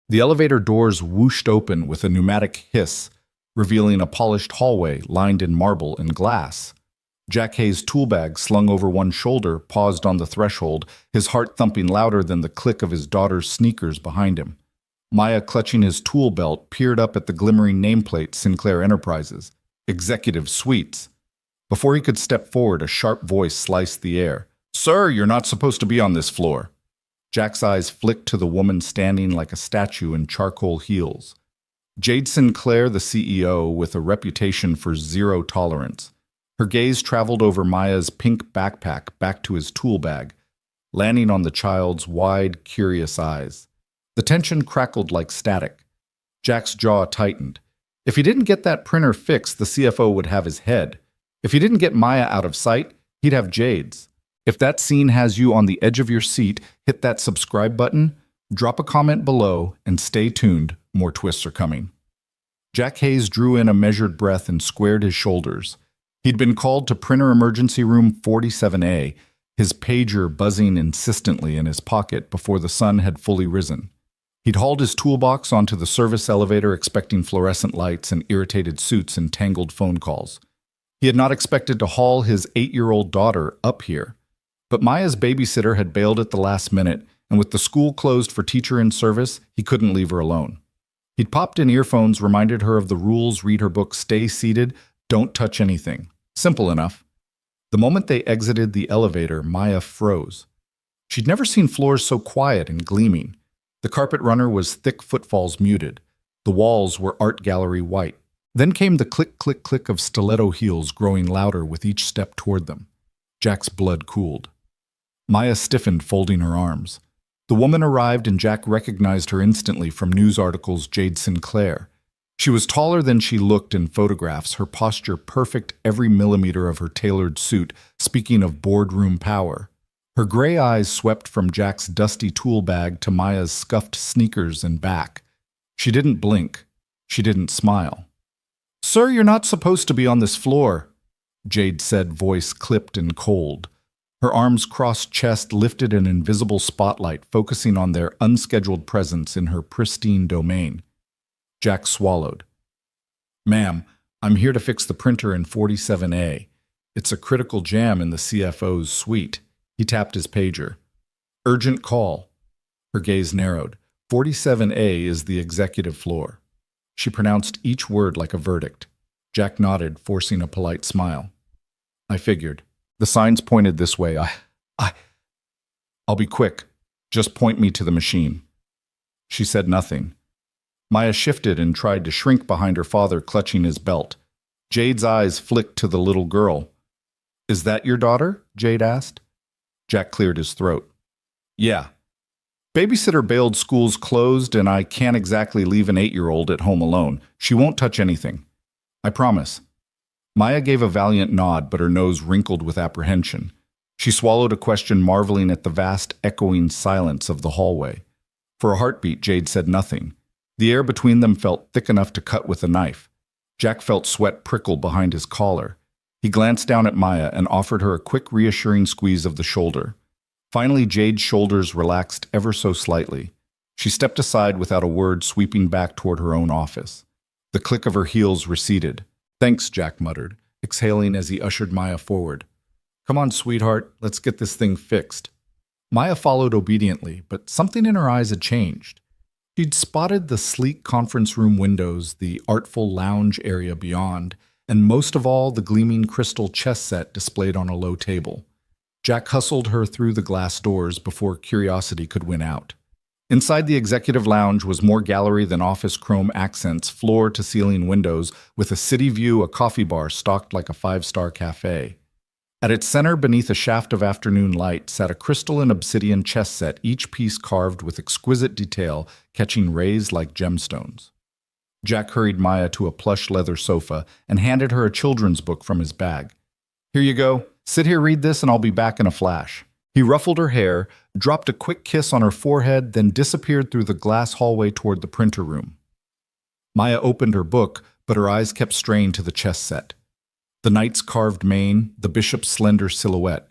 The elevator doors whooshed open with a pneumatic hiss, revealing a polished hallway lined in marble and glass. Jack Hayes' tool bag, slung over one shoulder, paused on the threshold, his heart thumping louder than the click of his daughter's sneakers behind him. Maya, clutching his tool belt, peered up at the glimmering nameplate Sinclair Enterprises, Executive Suites. Before he could step forward, a sharp voice sliced the air. "Sir, you're not supposed to be on this floor." Jack's eyes flicked to the woman standing like a statue in charcoal heels. Jade Sinclair, the CEO, with a reputation for zero tolerance. Her gaze traveled over Maya's pink backpack back to his tool bag, landing on the child's wide, curious eyes. The tension crackled like static. Jack's jaw tightened. If he didn't get that printer fixed, the CFO would have his head. If he didn't get Maya out of sight, he'd have Jade's. If that scene has you on the edge of your seat, hit that subscribe button, drop a comment below, and stay tuned. More twists are coming. Jack Hayes drew in a measured breath and squared his shoulders. He'd been called to printer emergency room 47A, his pager buzzing insistently in his pocket before the sun had fully risen. He'd hauled his toolbox onto the service elevator expecting fluorescent lights and irritated suits and tangled phone calls. He had not expected to haul his 8-year-old daughter up here. But Maya's babysitter had bailed at the last minute, and with the school closed for teacher in service, he couldn't leave her alone. He'd popped in earphones, reminded her of the rules, read her book, stay seated, don't touch anything. Simple enough. The moment they exited the elevator, Maya froze. She'd never seen floors so quiet and gleaming. The carpet runner was thick footfalls muted. The walls were art gallery white. Then came the click, click, click of stiletto heels growing louder with each step toward them. Jack's blood cooled. Maya stiffened, folding her arms. The woman arrived and Jack recognized her instantly from news articles. Jade Sinclair. She was taller than she looked in photographs, her posture perfect, every millimeter of her tailored suit, speaking of boardroom power. Her gray eyes swept from Jack's dusty tool bag to Maya's scuffed sneakers and back. She didn't blink. She didn't smile. "Sir, you're not supposed to be on this floor," Jade said, voice clipped and cold. Her arms crossed chest lifted an invisible spotlight, focusing on their unscheduled presence in her pristine domain. Jack swallowed. "Ma'am, I'm here to fix the printer in 47A. It's a critical jam in the CFO's suite." He tapped his pager. "Urgent call." Her gaze narrowed. 47A is the executive floor. She pronounced each word like a verdict. Jack nodded, forcing a polite smile. "I figured. The signs pointed this way. I'll be quick. Just point me to the machine." She said nothing. Maya shifted and tried to shrink behind her father, clutching his belt. Jade's eyes flicked to the little girl. "Is that your daughter?" Jade asked. Jack cleared his throat. "Yeah. Babysitter bailed, school's closed, and I can't exactly leave an 8-year-old at home alone. She won't touch anything. I promise." Maya gave a valiant nod, but her nose wrinkled with apprehension. She swallowed a question, marveling at the vast, echoing silence of the hallway. For a heartbeat, Jade said nothing. The air between them felt thick enough to cut with a knife. Jack felt sweat prickle behind his collar. He glanced down at Maya and offered her a quick, reassuring squeeze of the shoulder. Finally, Jade's shoulders relaxed ever so slightly. She stepped aside without a word, sweeping back toward her own office. The click of her heels receded. "Thanks," Jack muttered, exhaling as he ushered Maya forward. "Come on, sweetheart, let's get this thing fixed." Maya followed obediently, but something in her eyes had changed. She'd spotted the sleek conference room windows, the artful lounge area beyond, and most of all, the gleaming crystal chess set displayed on a low table. Jack hustled her through the glass doors before curiosity could win out. Inside the executive lounge was more gallery than office chrome accents, floor-to-ceiling windows, with a city view, a coffee bar stocked like a 5-star cafe. At its center, beneath a shaft of afternoon light, sat a crystal and obsidian chess set, each piece carved with exquisite detail, catching rays like gemstones. Jack hurried Maya to a plush leather sofa and handed her a children's book from his bag. "Here you go. Sit here, read this, and I'll be back in a flash." He ruffled her hair, dropped a quick kiss on her forehead, then disappeared through the glass hallway toward the printer room. Maya opened her book, but her eyes kept straying to the chess set. The knight's carved mane, the bishop's slender silhouette.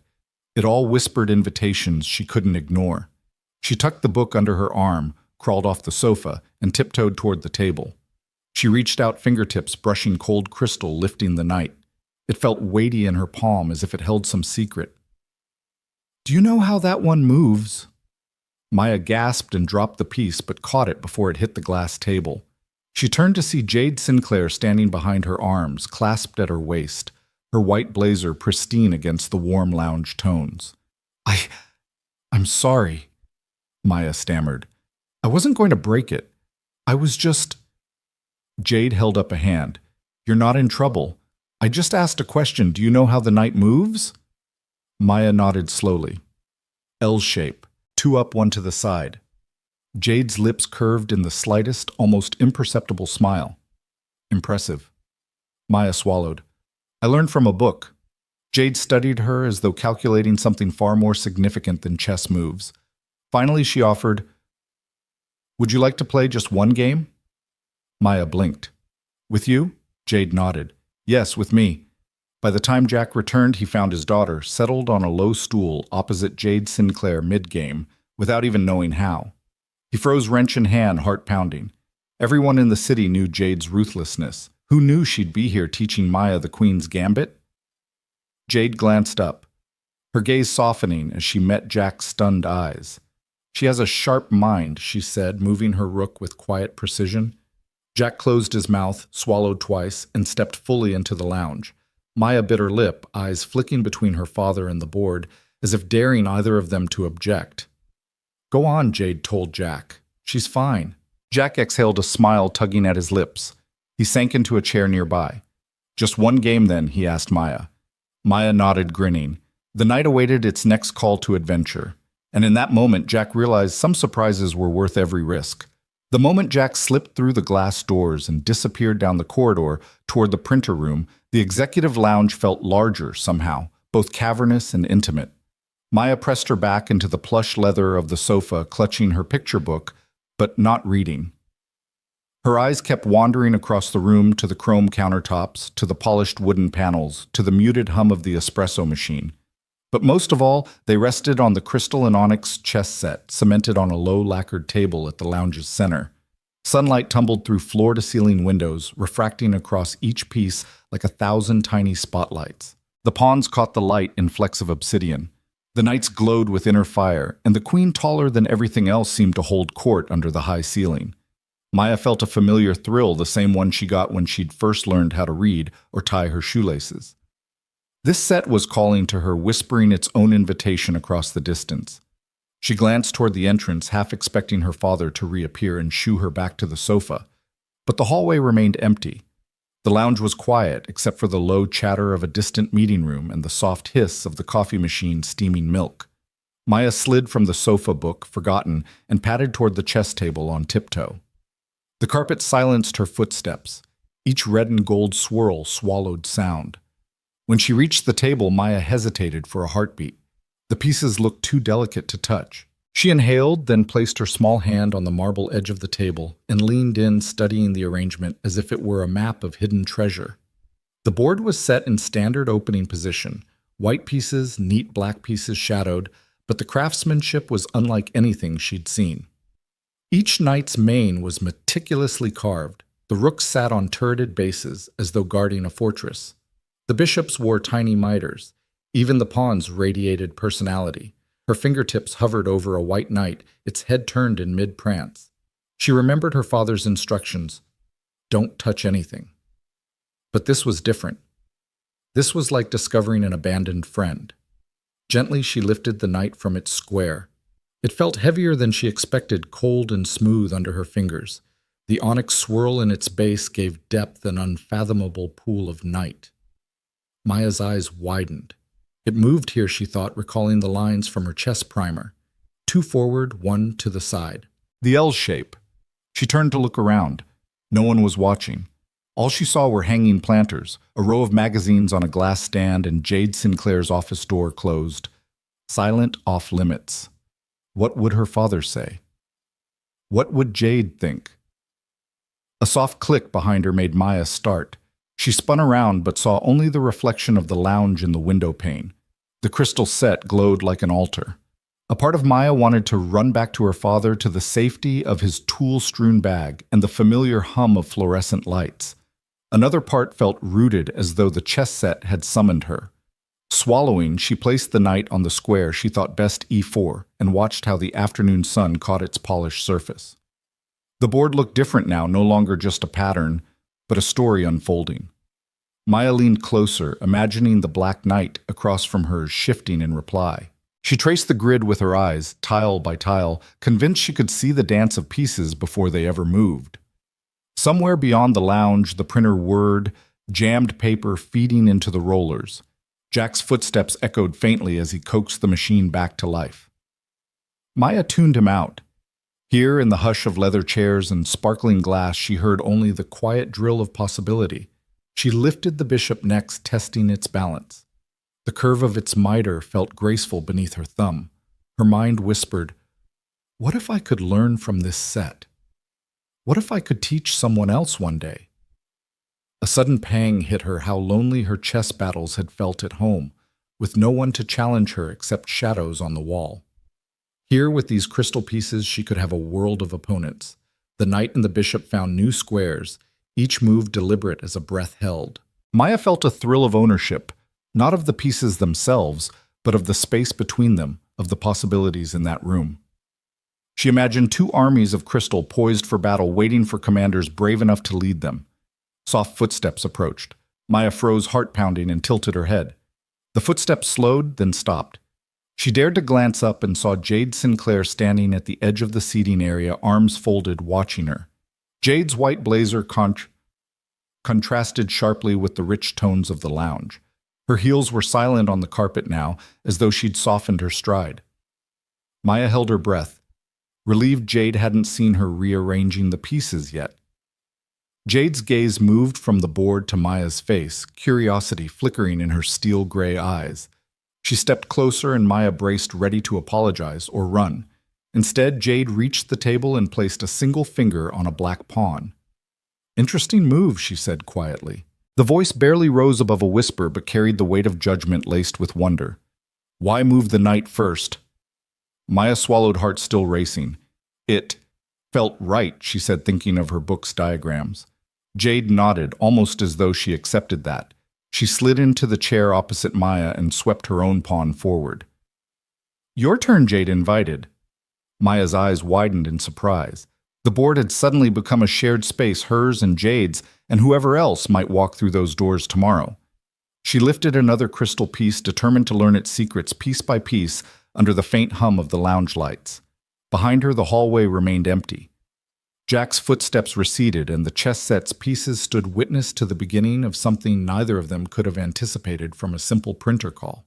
It all whispered invitations she couldn't ignore. She tucked the book under her arm, crawled off the sofa, and tiptoed toward the table. She reached out fingertips, brushing cold crystal, lifting the night. It felt weighty in her palm, as if it held some secret. "Do you know how that one moves?" Maya gasped and dropped the piece, but caught it before it hit the glass table. She turned to see Jade Sinclair standing behind her arms, clasped at her waist, her white blazer pristine against the warm lounge tones. I'm sorry," Maya stammered. "I wasn't going to break it. I was just—" Jade held up a hand. "You're not in trouble. I just asked a question. Do you know how the night moves?" Maya nodded slowly. L shape, two up, one to the side. Jade's lips curved in the slightest, almost imperceptible smile. "Impressive." Maya swallowed. "I learned from a book." Jade studied her as though calculating something far more significant than chess moves. Finally, she offered, "Would you like to play just one game?" Maya blinked. "With you?" Jade nodded. "Yes, with me." By the time Jack returned, he found his daughter settled on a low stool opposite Jade Sinclair mid-game, without even knowing how. He froze, wrench in hand, heart pounding. Everyone in the city knew Jade's ruthlessness. Who knew she'd be here teaching Maya the Queen's gambit? Jade glanced up, her gaze softening as she met Jack's stunned eyes. "She has a sharp mind," she said, moving her rook with quiet precision. Jack closed his mouth, swallowed twice, and stepped fully into the lounge. Maya bit her lip, eyes flicking between her father and the board, as if daring either of them to object. "Go on," Jade told Jack. "She's fine." Jack exhaled a smile, tugging at his lips. He sank into a chair nearby. "Just one game, then?" he asked Maya. Maya nodded, grinning. The night awaited its next call to adventure, and in that moment Jack realized some surprises were worth every risk. The moment Jack slipped through the glass doors and disappeared down the corridor toward the printer room, the executive lounge felt larger somehow, both cavernous and intimate. Maya pressed her back into the plush leather of the sofa, clutching her picture book, but not reading. Her eyes kept wandering across the room to the chrome countertops, to the polished wooden panels, to the muted hum of the espresso machine. But most of all, they rested on the crystal and onyx chess set, cemented on a low lacquered table at the lounge's center. Sunlight tumbled through floor-to-ceiling windows, refracting across each piece like 1,000 tiny spotlights. The pawns caught the light in flecks of obsidian. The knights glowed with inner fire, and the queen, taller than everything else, seemed to hold court under the high ceiling. Maya felt a familiar thrill, the same one she got when she'd first learned how to read or tie her shoelaces. This set was calling to her, whispering its own invitation across the distance. She glanced toward the entrance, half expecting her father to reappear and shoo her back to the sofa. But the hallway remained empty. The lounge was quiet, except for the low chatter of a distant meeting room and the soft hiss of the coffee machine steaming milk. Maya slid from the sofa book, forgotten, and padded toward the chess table on tiptoe. The carpet silenced her footsteps. Each red and gold swirl swallowed sound. When she reached the table, Maya hesitated for a heartbeat. The pieces looked too delicate to touch. She inhaled, then placed her small hand on the marble edge of the table and leaned in, studying the arrangement as if it were a map of hidden treasure. The board was set in standard opening position, white pieces, neat black pieces shadowed, but the craftsmanship was unlike anything she'd seen. Each knight's mane was meticulously carved. The rooks sat on turreted bases, as though guarding a fortress. The bishops wore tiny mitres. Even the pawns radiated personality. Her fingertips hovered over a white knight, its head turned in mid-prance. She remembered her father's instructions, "Don't touch anything." But this was different. This was like discovering an abandoned friend. Gently, she lifted the knight from its square. It felt heavier than she expected, cold and smooth under her fingers. The onyx swirl in its base gave depth an unfathomable pool of night. Maya's eyes widened. It moved here, she thought, recalling the lines from her chess primer. 2 forward, 1 to the side. The L shape. She turned to look around. No one was watching. All she saw were hanging planters, a row of magazines on a glass stand, and Jade Sinclair's office door closed. Silent, off limits. What would her father say? What would Jade think? A soft click behind her made Maya start. She spun around but saw only the reflection of the lounge in the window pane. The crystal set glowed like an altar. A part of Maya wanted to run back to her father, to the safety of his tool-strewn bag and the familiar hum of fluorescent lights. Another part felt rooted, as though the chess set had summoned her. Swallowing, she placed the knight on the square she thought best e4 and watched how the afternoon sun caught its polished surface. The board looked different now, no longer just a pattern, but a story unfolding. Maya leaned closer, imagining the black knight across from hers shifting in reply. She traced the grid with her eyes, tile by tile, convinced she could see the dance of pieces before they ever moved. Somewhere beyond the lounge, the printer whirred, jammed paper feeding into the rollers. Jack's footsteps echoed faintly as he coaxed the machine back to life. Maya tuned him out. Here, in the hush of leather chairs and sparkling glass, she heard only the quiet drill of possibility. She lifted the bishop next, testing its balance. The curve of its mitre felt graceful beneath her thumb. Her mind whispered, "What if I could learn from this set? What if I could teach someone else one day?" A sudden pang hit her, how lonely her chess battles had felt at home, with no one to challenge her except shadows on the wall. Here, with these crystal pieces, she could have a world of opponents. The knight and the bishop found new squares, each move deliberate as a breath held. Maya felt a thrill of ownership, not of the pieces themselves, but of the space between them, of the possibilities in that room. She imagined two armies of crystal poised for battle, waiting for commanders brave enough to lead them. Soft footsteps approached. Maya froze, heart pounding, and tilted her head. The footsteps slowed, then stopped. She dared to glance up and saw Jade Sinclair standing at the edge of the seating area, arms folded, watching her. Jade's white blazer contrasted sharply with the rich tones of the lounge. Her heels were silent on the carpet now, as though she'd softened her stride. Maya held her breath, relieved Jade hadn't seen her rearranging the pieces yet. Jade's gaze moved from the board to Maya's face, curiosity flickering in her steel-gray eyes. She stepped closer and Maya braced, ready to apologize or run. Instead, Jade reached the table and placed a single finger on a black pawn. "Interesting move," she said quietly. The voice barely rose above a whisper but carried the weight of judgment laced with wonder. "Why move the knight first?" Maya swallowed, heart still racing. "It felt right," she said, thinking of her book's diagrams. Jade nodded, almost as though she accepted that. She slid into the chair opposite Maya and swept her own pawn forward. "Your turn," Jade invited. Maya's eyes widened in surprise. The board had suddenly become a shared space, hers and Jade's, and whoever else might walk through those doors tomorrow. She lifted another crystal piece, determined to learn its secrets piece by piece under the faint hum of the lounge lights. Behind her, the hallway remained empty. Jack's footsteps receded, and the chess set's pieces stood witness to the beginning of something neither of them could have anticipated from a simple printer call.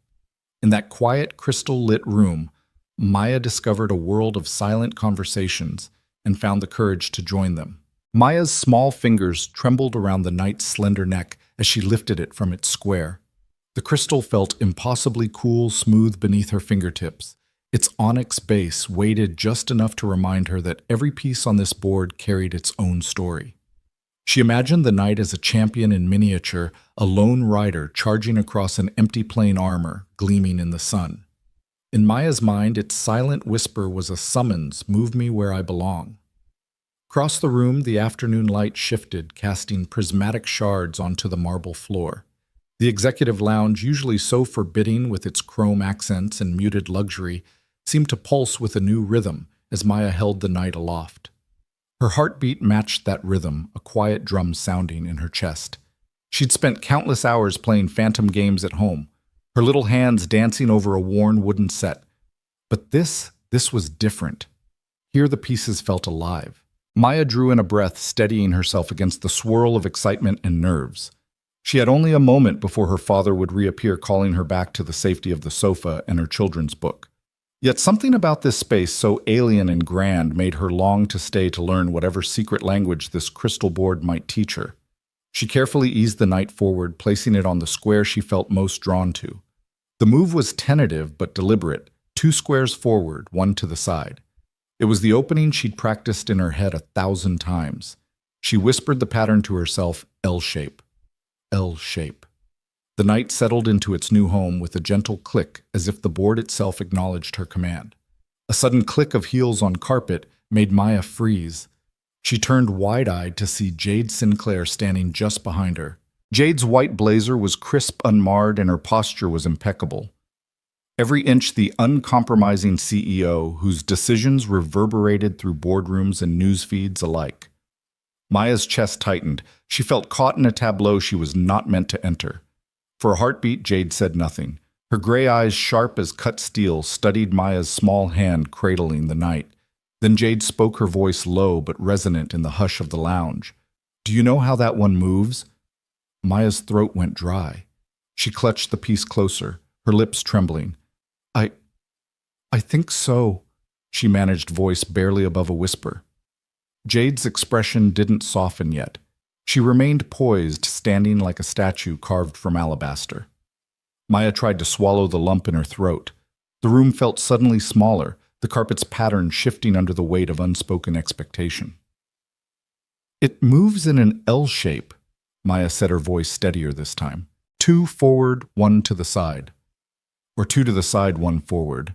In that quiet, crystal-lit room, Maya discovered a world of silent conversations and found the courage to join them. Maya's small fingers trembled around the knight's slender neck as she lifted it from its square. The crystal felt impossibly cool, smooth beneath her fingertips. Its onyx base weighted just enough to remind her that every piece on this board carried its own story. She imagined the knight as a champion in miniature, a lone rider charging across an empty plain armor, gleaming in the sun. In Maya's mind, its silent whisper was a summons, "Move me where I belong." Across the room, the afternoon light shifted, casting prismatic shards onto the marble floor. The executive lounge, usually so forbidding with its chrome accents and muted luxury, seemed to pulse with a new rhythm as Maya held the knight aloft. Her heartbeat matched that rhythm, a quiet drum sounding in her chest. She'd spent countless hours playing phantom games at home, her little hands dancing over a worn wooden set. But this was different. Here the pieces felt alive. Maya drew in a breath, steadying herself against the swirl of excitement and nerves. She had only a moment before her father would reappear, calling her back to the safety of the sofa and her children's book. Yet something about this space, so alien and grand, made her long to stay to learn whatever secret language this crystal board might teach her. She carefully eased the knight forward, placing it on the square she felt most drawn to. The move was tentative but deliberate, 2 squares forward, 1 to the side. It was the opening she'd practiced in her head 1,000 times. She whispered the pattern to herself, L shape. L shape. The knight settled into its new home with a gentle click, as if the board itself acknowledged her command. A sudden click of heels on carpet made Maya freeze. She turned wide-eyed to see Jade Sinclair standing just behind her. Jade's white blazer was crisp, unmarred, and her posture was impeccable. Every inch the uncompromising CEO whose decisions reverberated through boardrooms and news feeds alike. Maya's chest tightened. She felt caught in a tableau she was not meant to enter. For a heartbeat, Jade said nothing. Her gray eyes, sharp as cut steel, studied Maya's small hand cradling the night. Then Jade spoke, her voice low but resonant in the hush of the lounge. "Do you know how that one moves?" Maya's throat went dry. She clutched the piece closer, her lips trembling. I think so," she managed, voice barely above a whisper. Jade's expression didn't soften yet. She remained poised, standing like a statue carved from alabaster. Maya tried to swallow the lump in her throat. The room felt suddenly smaller, the carpet's pattern shifting under the weight of unspoken expectation. "It moves in an L shape," Maya said, her voice steadier this time. "Two forward, one to the side. Or two to the side, one forward."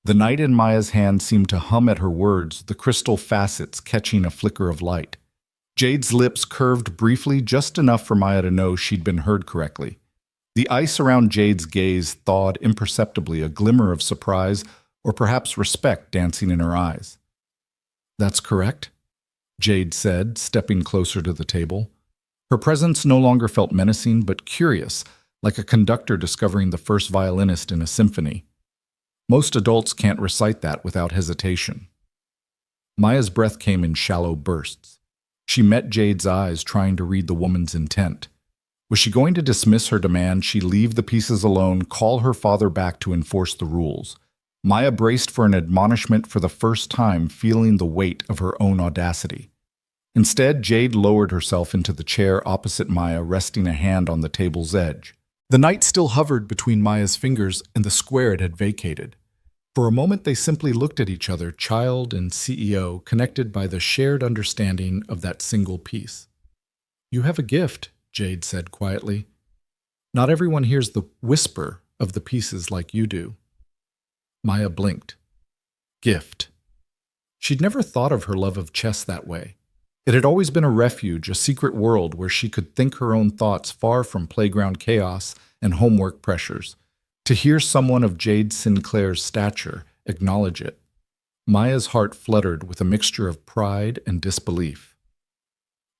The night in Maya's hand seemed to hum at her words, the crystal facets catching a flicker of light. Jade's lips curved briefly, just enough for Maya to know she'd been heard correctly. The ice around Jade's gaze thawed imperceptibly, a glimmer of surprise or perhaps respect dancing in her eyes. "That's correct," Jade said, stepping closer to the table. Her presence no longer felt menacing, but curious, like a conductor discovering the first violinist in a symphony. Most adults can't recite that without hesitation. Maya's breath came in shallow bursts. She met Jade's eyes, trying to read the woman's intent. Was she going to dismiss her demand, she leave the pieces alone, call her father back to enforce the rules? Maya braced for an admonishment for the first time, feeling the weight of her own audacity. Instead, Jade lowered herself into the chair opposite Maya, resting a hand on the table's edge. The knight still hovered between Maya's fingers and the square it had vacated. For a moment they simply looked at each other, child and CEO, connected by the shared understanding of that single piece. "You have a gift," Jade said quietly. "Not everyone hears the whisper of the pieces like you do." Maya blinked. Gift. She'd never thought of her love of chess that way. It had always been a refuge, a secret world where she could think her own thoughts far from playground chaos and homework pressures. To hear someone of Jade Sinclair's stature acknowledge it, Maya's heart fluttered with a mixture of pride and disbelief.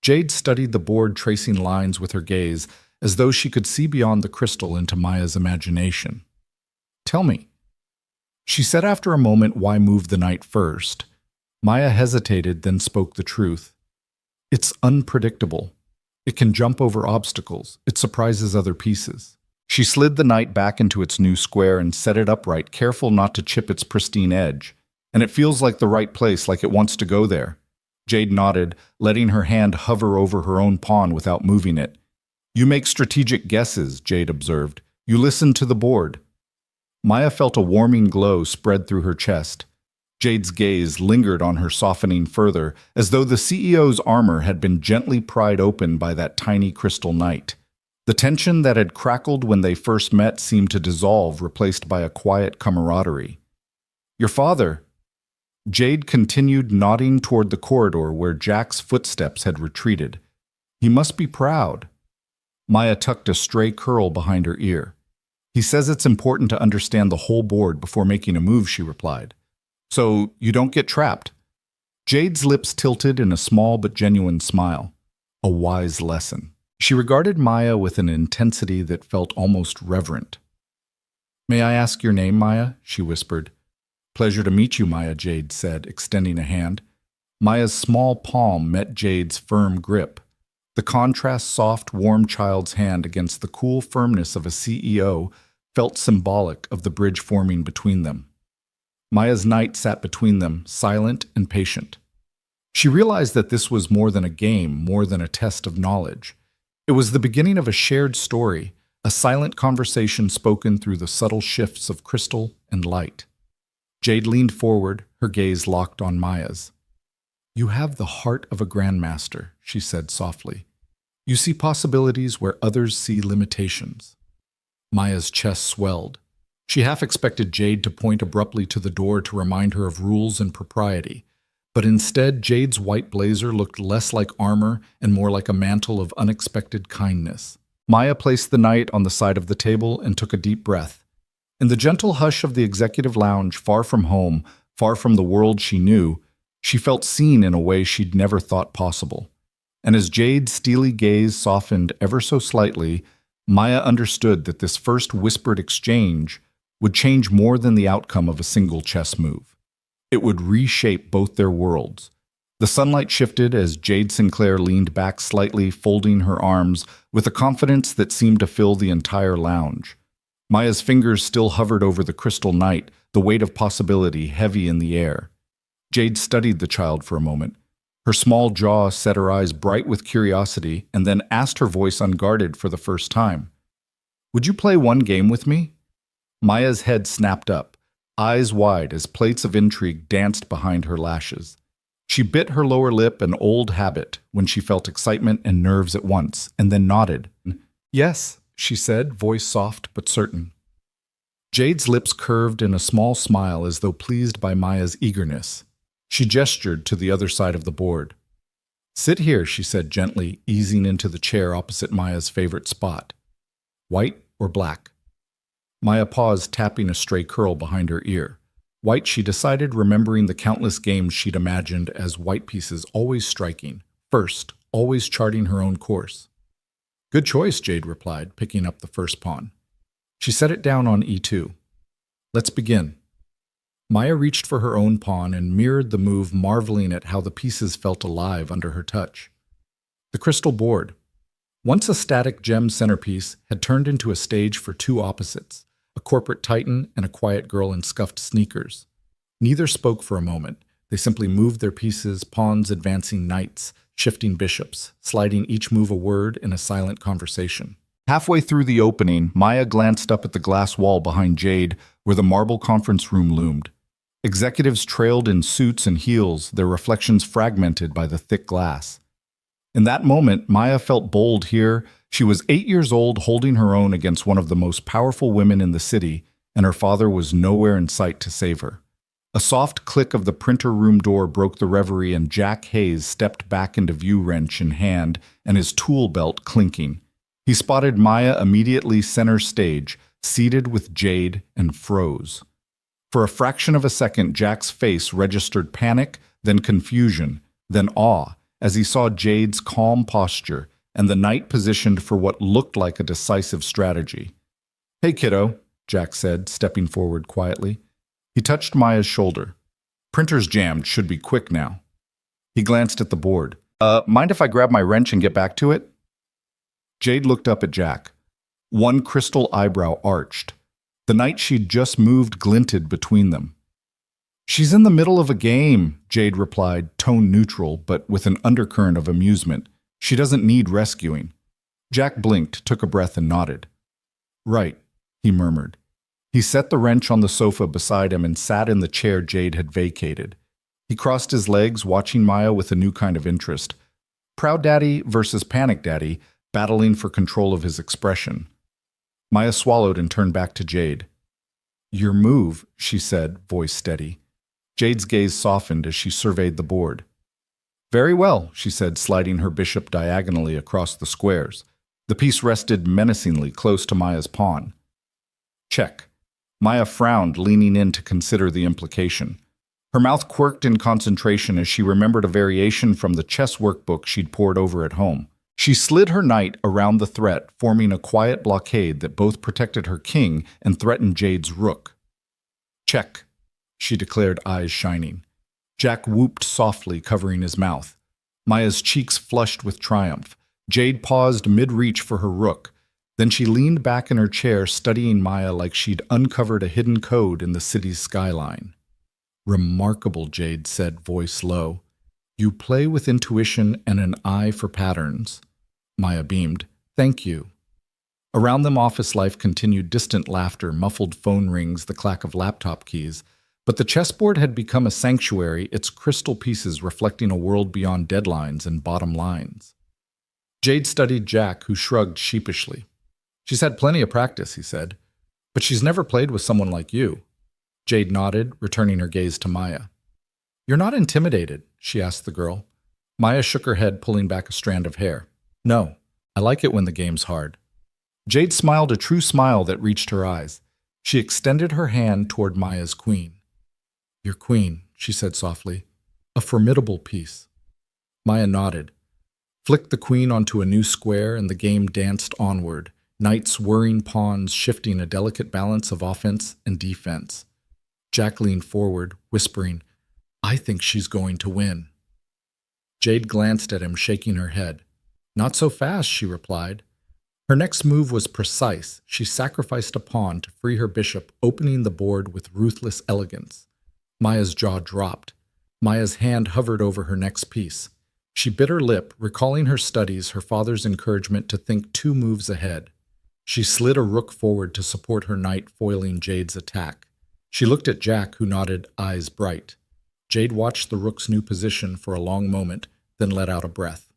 Jade studied the board, tracing lines with her gaze, as though she could see beyond the crystal into Maya's imagination. "Tell me." She said after a moment, "Why move the knight first?" Maya hesitated, then spoke the truth. "It's unpredictable. It can jump over obstacles. It surprises other pieces." She slid the knight back into its new square and set it upright, careful not to chip its pristine edge. "And it feels like the right place, like it wants to go there." Jade nodded, letting her hand hover over her own pawn without moving it. "You make strategic guesses," Jade observed. "You listen to the board." Maya felt a warming glow spread through her chest. Jade's gaze lingered on her, softening further, as though the CEO's armor had been gently pried open by that tiny crystal knight. The tension that had crackled when they first met seemed to dissolve, replaced by a quiet camaraderie. "Your father." Jade continued, nodding toward the corridor where Jack's footsteps had retreated. "He must be proud." Maya tucked a stray curl behind her ear. "He says it's important to understand the whole board before making a move," she replied. "So you don't get trapped." Jade's lips tilted in a small but genuine smile. A wise lesson. She regarded Maya with an intensity that felt almost reverent. "May I ask your name, Maya?" she whispered. "Pleasure to meet you, Maya," Jade said, extending a hand. Maya's small palm met Jade's firm grip. The contrast soft, warm child's hand against the cool firmness of a CEO felt symbolic of the bridge forming between them. Maya's knight sat between them, silent and patient. She realized that this was more than a game, more than a test of knowledge. It was the beginning of a shared story, a silent conversation spoken through the subtle shifts of crystal and light. Jade leaned forward, her gaze locked on Maya's. "You have the heart of a grandmaster," she said softly. "You see possibilities where others see limitations." Maya's chest swelled. She half expected Jade to point abruptly to the door to remind her of rules and propriety, but instead Jade's white blazer looked less like armor and more like a mantle of unexpected kindness. Maya placed the knight on the side of the table and took a deep breath. In the gentle hush of the executive lounge, far from home, far from the world she knew, she felt seen in a way she'd never thought possible. And as Jade's steely gaze softened ever so slightly, Maya understood that this first whispered exchange would change more than the outcome of a single chess move. It would reshape both their worlds. The sunlight shifted as Jade Sinclair leaned back slightly, folding her arms with a confidence that seemed to fill the entire lounge. Maya's fingers still hovered over the crystal knight, the weight of possibility heavy in the air. Jade studied the child for a moment. Her small jaw set her eyes bright with curiosity and then asked, her voice unguarded for the first time, "Would you play one game with me?" Maya's head snapped up, eyes wide as plates of intrigue danced behind her lashes. She bit her lower lip, an old habit, when she felt excitement and nerves at once, and then nodded. "Yes," she said, voice soft but certain. Jade's lips curved in a small smile as though pleased by Maya's eagerness. She gestured to the other side of the board. "Sit here," she said gently, easing into the chair opposite Maya's favorite spot. "White or black?" Maya paused, tapping a stray curl behind her ear. White, she decided, remembering the countless games she'd imagined as white pieces, always striking, first, always charting her own course. "Good choice," Jade replied, picking up the first pawn. She set it down on e2. "Let's begin." Maya reached for her own pawn and mirrored the move, marveling at how the pieces felt alive under her touch. The crystal board, once a static gem centerpiece, had turned into a stage for two opposites, a corporate titan and a quiet girl in scuffed sneakers. Neither spoke for a moment. They simply moved their pieces, pawns advancing knights, shifting bishops, sliding each move a word in a silent conversation. Halfway through the opening, Maya glanced up at the glass wall behind Jade, where the marble conference room loomed. Executives trailed in suits and heels, their reflections fragmented by the thick glass. In that moment, Maya felt bold here. She was 8 years old, holding her own against one of the most powerful women in the city, and her father was nowhere in sight to save her. A soft click of the printer room door broke the reverie, and Jack Hayes stepped back into view, wrench in hand and his tool belt clinking. He spotted Maya immediately center stage, seated with Jade, and froze. For a fraction of a second, Jack's face registered panic, then confusion, then awe, as he saw Jade's calm posture and the knight positioned for what looked like a decisive strategy. "Hey, kiddo," Jack said, stepping forward quietly. He touched Maya's shoulder. "Printer's jammed, should be quick now." He glanced at the board. Mind if I grab my wrench and get back to it?" Jade looked up at Jack. One crystal eyebrow arched. The knight she'd just moved glinted between them. "She's in the middle of a game," Jade replied, tone neutral, but with an undercurrent of amusement. "She doesn't need rescuing." Jack blinked, took a breath, and nodded. "Right," he murmured. He set the wrench on the sofa beside him and sat in the chair Jade had vacated. He crossed his legs, watching Maya with a new kind of interest. Proud Daddy versus Panic Daddy, battling for control of his expression. Maya swallowed and turned back to Jade. "Your move," she said, voice steady. Jade's gaze softened as she surveyed the board. "Very well," she said, sliding her bishop diagonally across the squares. The piece rested menacingly close to Maya's pawn. "Check." Maya frowned, leaning in to consider the implication. Her mouth quirked in concentration as she remembered a variation from the chess workbook she'd pored over at home. She slid her knight around the threat, forming a quiet blockade that both protected her king and threatened Jade's rook. "Check," she declared, eyes shining. Jack whooped softly, covering his mouth. Maya's cheeks flushed with triumph. Jade paused mid-reach for her rook. Then she leaned back in her chair, studying Maya like she'd uncovered a hidden code in the city's skyline. "Remarkable," Jade said, voice low. "You play with intuition and an eye for patterns." Maya beamed. "Thank you." Around them, office life continued, distant laughter, muffled phone rings, the clack of laptop keys. But the chessboard had become a sanctuary, its crystal pieces reflecting a world beyond deadlines and bottom lines. Jade studied Jack, who shrugged sheepishly. "She's had plenty of practice," he said. But she's never played with someone like you. Jade nodded, returning her gaze to Maya. You're not intimidated, she asked the girl. Maya shook her head, pulling back a strand of hair. No, I like it when the game's hard. Jade smiled a true smile that reached her eyes. She extended her hand toward Maya's queen. Your queen, she said softly. A formidable piece. Maya nodded, flicked the queen onto a new square, and the game danced onward, knights whirring pawns, shifting a delicate balance of offense and defense. Jack leaned forward, whispering, I think she's going to win. Jade glanced at him, shaking her head. Not so fast, she replied. Her next move was precise. She sacrificed a pawn to free her bishop, opening the board with ruthless elegance. Maya's jaw dropped. Maya's hand hovered over her next piece. She bit her lip, recalling her studies, her father's encouragement to think 2 moves ahead. She slid a rook forward to support her knight, foiling Jade's attack. She looked at Jack, who nodded, eyes bright. Jade watched the rook's new position for a long moment, then let out a breath.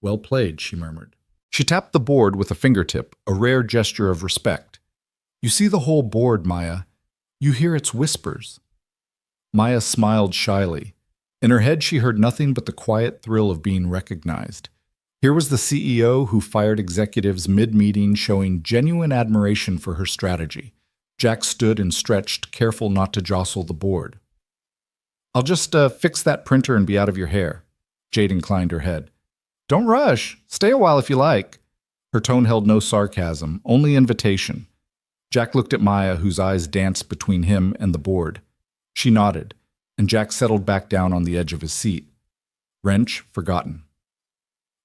Well played, she murmured. She tapped the board with a fingertip, a rare gesture of respect. You see the whole board, Maya. You hear its whispers. Maya smiled shyly. In her head, she heard nothing but the quiet thrill of being recognized. Here was the CEO who fired executives mid-meeting, showing genuine admiration for her strategy. Jack stood and stretched, careful not to jostle the board. I'll just fix that printer and be out of your hair. Jade inclined her head. Don't rush. Stay a while if you like. Her tone held no sarcasm, only invitation. Jack looked at Maya, whose eyes danced between him and the board. She nodded, and Jack settled back down on the edge of his seat. Wrench forgotten.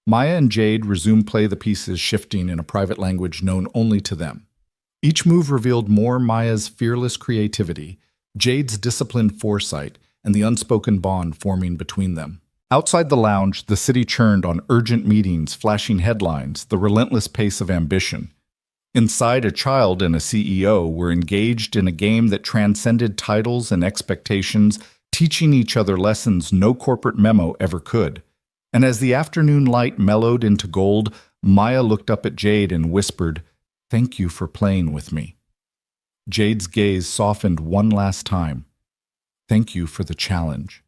Maya and Jade resumed play, the pieces shifting in a private language known only to them. Each move revealed more Maya's fearless creativity, Jade's disciplined foresight, and the unspoken bond forming between them. Outside the lounge, the city churned on urgent meetings, flashing headlines, the relentless pace of ambition. Inside, a child and a CEO were engaged in a game that transcended titles and expectations, teaching each other lessons no corporate memo ever could. And as the afternoon light mellowed into gold, Maya looked up at Jade and whispered, "Thank you for playing with me." Jade's gaze softened one last time. "Thank you for the challenge."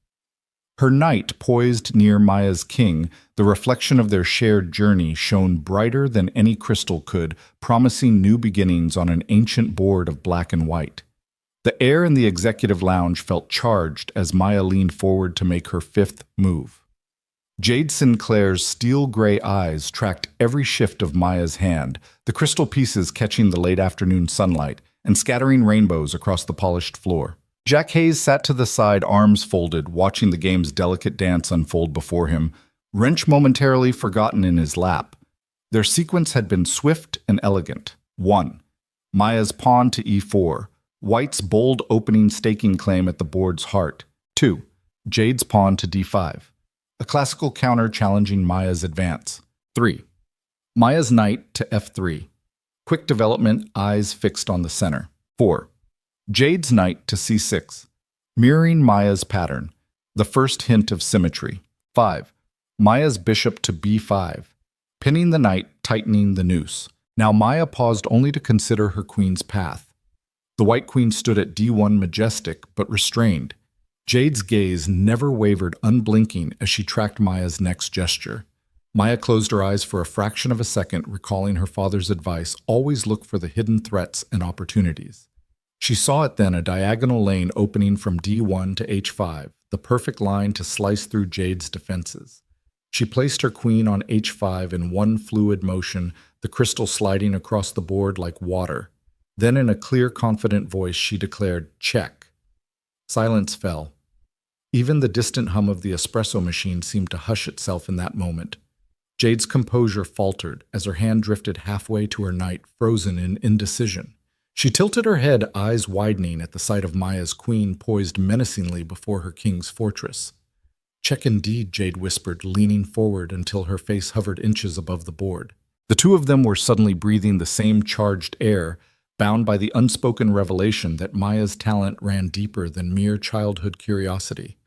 Her knight poised near Maya's king, the reflection of their shared journey shone brighter than any crystal could, promising new beginnings on an ancient board of black and white. The air in the executive lounge felt charged as Maya leaned forward to make her 5th move. Jade Sinclair's steel-gray eyes tracked every shift of Maya's hand, the crystal pieces catching the late afternoon sunlight and scattering rainbows across the polished floor. Jack Hayes sat to the side, arms folded, watching the game's delicate dance unfold before him, wrench momentarily forgotten in his lap. Their sequence had been swift and elegant. 1. Maya's pawn to e4, White's bold opening staking claim at the board's heart. 2. Jade's pawn to d5, a classical counter challenging Maya's advance. 3. Maya's knight to f3, quick development, eyes fixed on the center. 4. Jade's knight to c6, mirroring Maya's pattern, the first hint of symmetry. 5. Maya's bishop to b5, pinning the knight, tightening the noose. Now Maya paused only to consider her queen's path. The white queen stood at d1, majestic but restrained. Jade's gaze never wavered, unblinking as she tracked Maya's next gesture. Maya closed her eyes for a fraction of a second, recalling her father's advice, always look for the hidden threats and opportunities. She saw it then, a diagonal lane opening from d1 to h5, the perfect line to slice through Jade's defenses. She placed her queen on h5 in one fluid motion, the crystal sliding across the board like water. Then in a clear, confident voice, she declared, "Check." Silence fell. Even the distant hum of the espresso machine seemed to hush itself in that moment. Jade's composure faltered as her hand drifted halfway to her knight, frozen in indecision. She tilted her head, eyes widening at the sight of Maya's queen poised menacingly before her king's fortress. "Check indeed," Jade whispered, leaning forward until her face hovered inches above the board. The two of them were suddenly breathing the same charged air, bound by the unspoken revelation that Maya's talent ran deeper than mere childhood curiosity.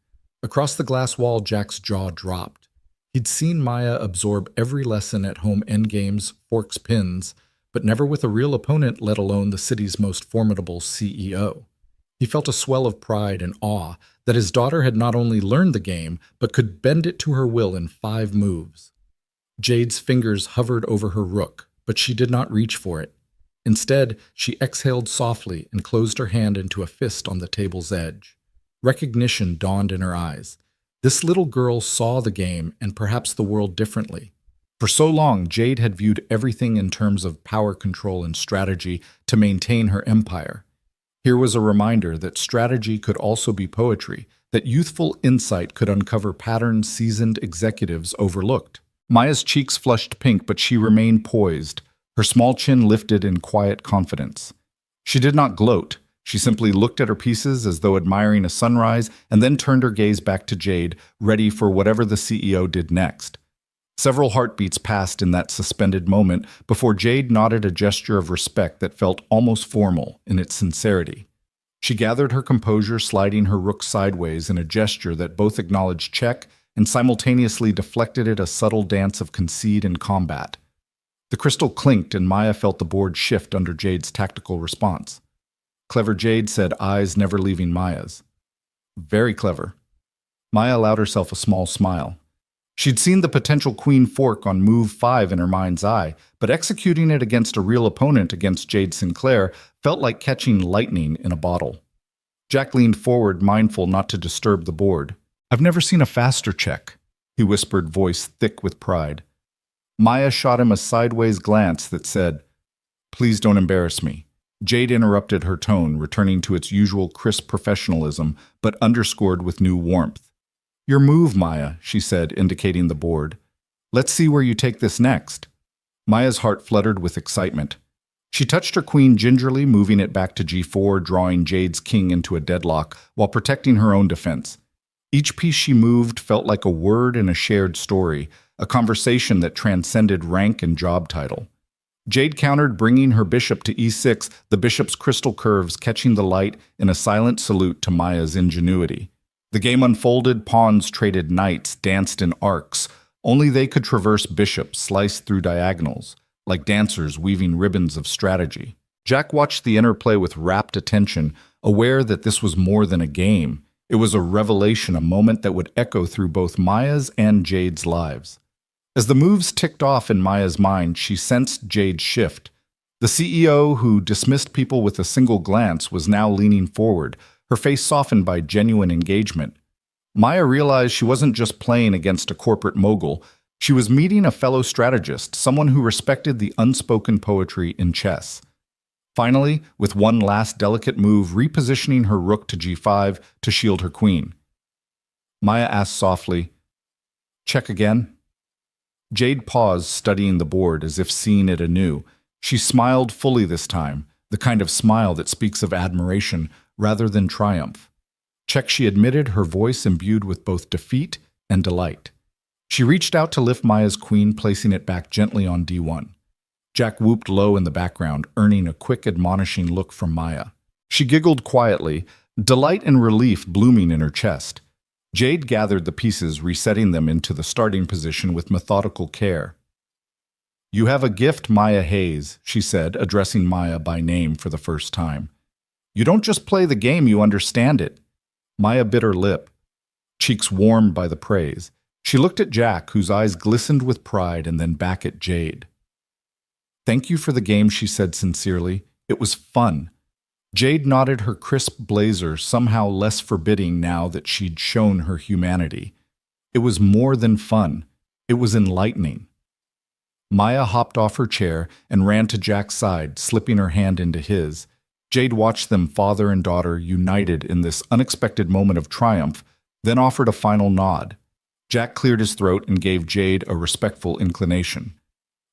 Across the glass wall, Jack's jaw dropped. He'd seen Maya absorb every lesson at home endgames, forks, pins, but never with a real opponent, let alone the city's most formidable CEO. He felt a swell of pride and awe that his daughter had not only learned the game, but could bend it to her will in 5 moves. Jade's fingers hovered over her rook, but she did not reach for it. Instead, she exhaled softly and closed her hand into a fist on the table's edge. Recognition dawned in her eyes. This little girl saw the game and perhaps the world differently. For so long, Jade had viewed everything in terms of power control and strategy to maintain her empire. Here was a reminder that strategy could also be poetry, that youthful insight could uncover patterns seasoned executives overlooked. Maya's cheeks flushed pink, but she remained poised, her small chin lifted in quiet confidence. She did not gloat. She simply looked at her pieces as though admiring a sunrise and then turned her gaze back to Jade, ready for whatever the CEO did next. Several heartbeats passed in that suspended moment before Jade nodded a gesture of respect that felt almost formal in its sincerity. She gathered her composure, sliding her rook sideways in a gesture that both acknowledged check and simultaneously deflected it a subtle dance of concede and combat. The crystal clinked and Maya felt the board shift under Jade's tactical response. Clever Jade said, eyes never leaving Maya's. Very clever. Maya allowed herself a small smile. She'd seen the potential queen fork on move 5 in her mind's eye, but executing it against a real opponent against Jade Sinclair felt like catching lightning in a bottle. Jack leaned forward, mindful not to disturb the board. I've never seen a faster check, he whispered, voice thick with pride. Maya shot him a sideways glance that said, please don't embarrass me. Jade interrupted her tone, returning to its usual crisp professionalism, but underscored with new warmth. Your move, Maya, she said, indicating the board. Let's see where you take this next. Maya's heart fluttered with excitement. She touched her queen gingerly, moving it back to g4, drawing Jade's king into a deadlock while protecting her own defense. Each piece she moved felt like a word in a shared story, a conversation that transcended rank and job title. Jade countered, bringing her bishop to e6, the bishop's crystal curves catching the light in a silent salute to Maya's ingenuity. The game unfolded, pawns traded knights, danced in arcs. Only they could traverse bishops, sliced through diagonals, like dancers weaving ribbons of strategy. Jack watched the interplay with rapt attention, aware that this was more than a game. It was a revelation, a moment that would echo through both Maya's and Jade's lives. As the moves ticked off in Maya's mind, she sensed Jade's shift. The CEO, who dismissed people with a single glance, was now leaning forward, her face softened by genuine engagement. Maya realized she wasn't just playing against a corporate mogul. She was meeting a fellow strategist, someone who respected the unspoken poetry in chess. Finally, with one last delicate move, repositioning her rook to g5 to shield her queen. Maya asked softly, check again? Jade paused, studying the board as if seeing it anew. She smiled fully this time, the kind of smile that speaks of admiration rather than triumph. Check, she admitted, her voice imbued with both defeat and delight. She reached out to lift Maya's queen, placing it back gently on d1. Jack whooped low in the background, earning a quick, admonishing look from Maya. She giggled quietly, delight and relief blooming in her chest. Jade gathered the pieces, resetting them into the starting position with methodical care. You have a gift, Maya Hayes, she said, addressing Maya by name for the first time. You don't just play the game, you understand it. Maya bit her lip, cheeks warmed by the praise. She looked at Jack, whose eyes glistened with pride, and then back at Jade. Thank you for the game, she said sincerely. It was fun. Jade nodded, her crisp blazer somehow less forbidding now that she'd shown her humanity. It was more than fun. It was enlightening. Maya hopped off her chair and ran to Jack's side, slipping her hand into his. Jade watched them, father and daughter, united in this unexpected moment of triumph, then offered a final nod. Jack cleared his throat and gave Jade a respectful inclination.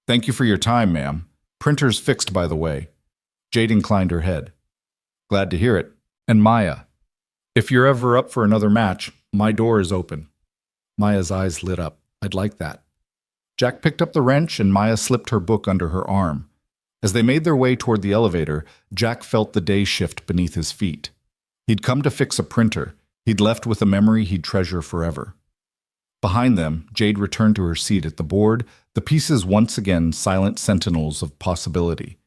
Thank you for your time, ma'am. Printer's fixed, by the way. Jade inclined her head. Glad to hear it. And Maya, if you're ever up for another match, my door is open. Maya's eyes lit up. I'd like that. Jack picked up the wrench and Maya slipped her book under her arm. As they made their way toward the elevator, Jack felt the day shift beneath his feet. He'd come to fix a printer. He'd left with a memory he'd treasure forever. Behind them, Jade returned to her seat at the board, the pieces once again silent sentinels of possibility.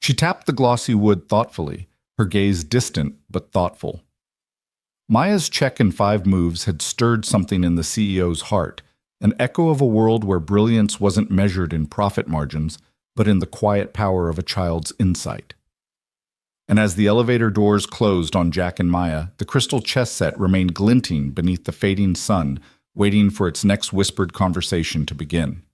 She tapped the glossy wood thoughtfully, her gaze distant but thoughtful. Maya's check in 5 moves had stirred something in the CEO's heart, an echo of a world where brilliance wasn't measured in profit margins, but in the quiet power of a child's insight. And as the elevator doors closed on Jack and Maya, the crystal chess set remained glinting beneath the fading sun, waiting for its next whispered conversation to begin.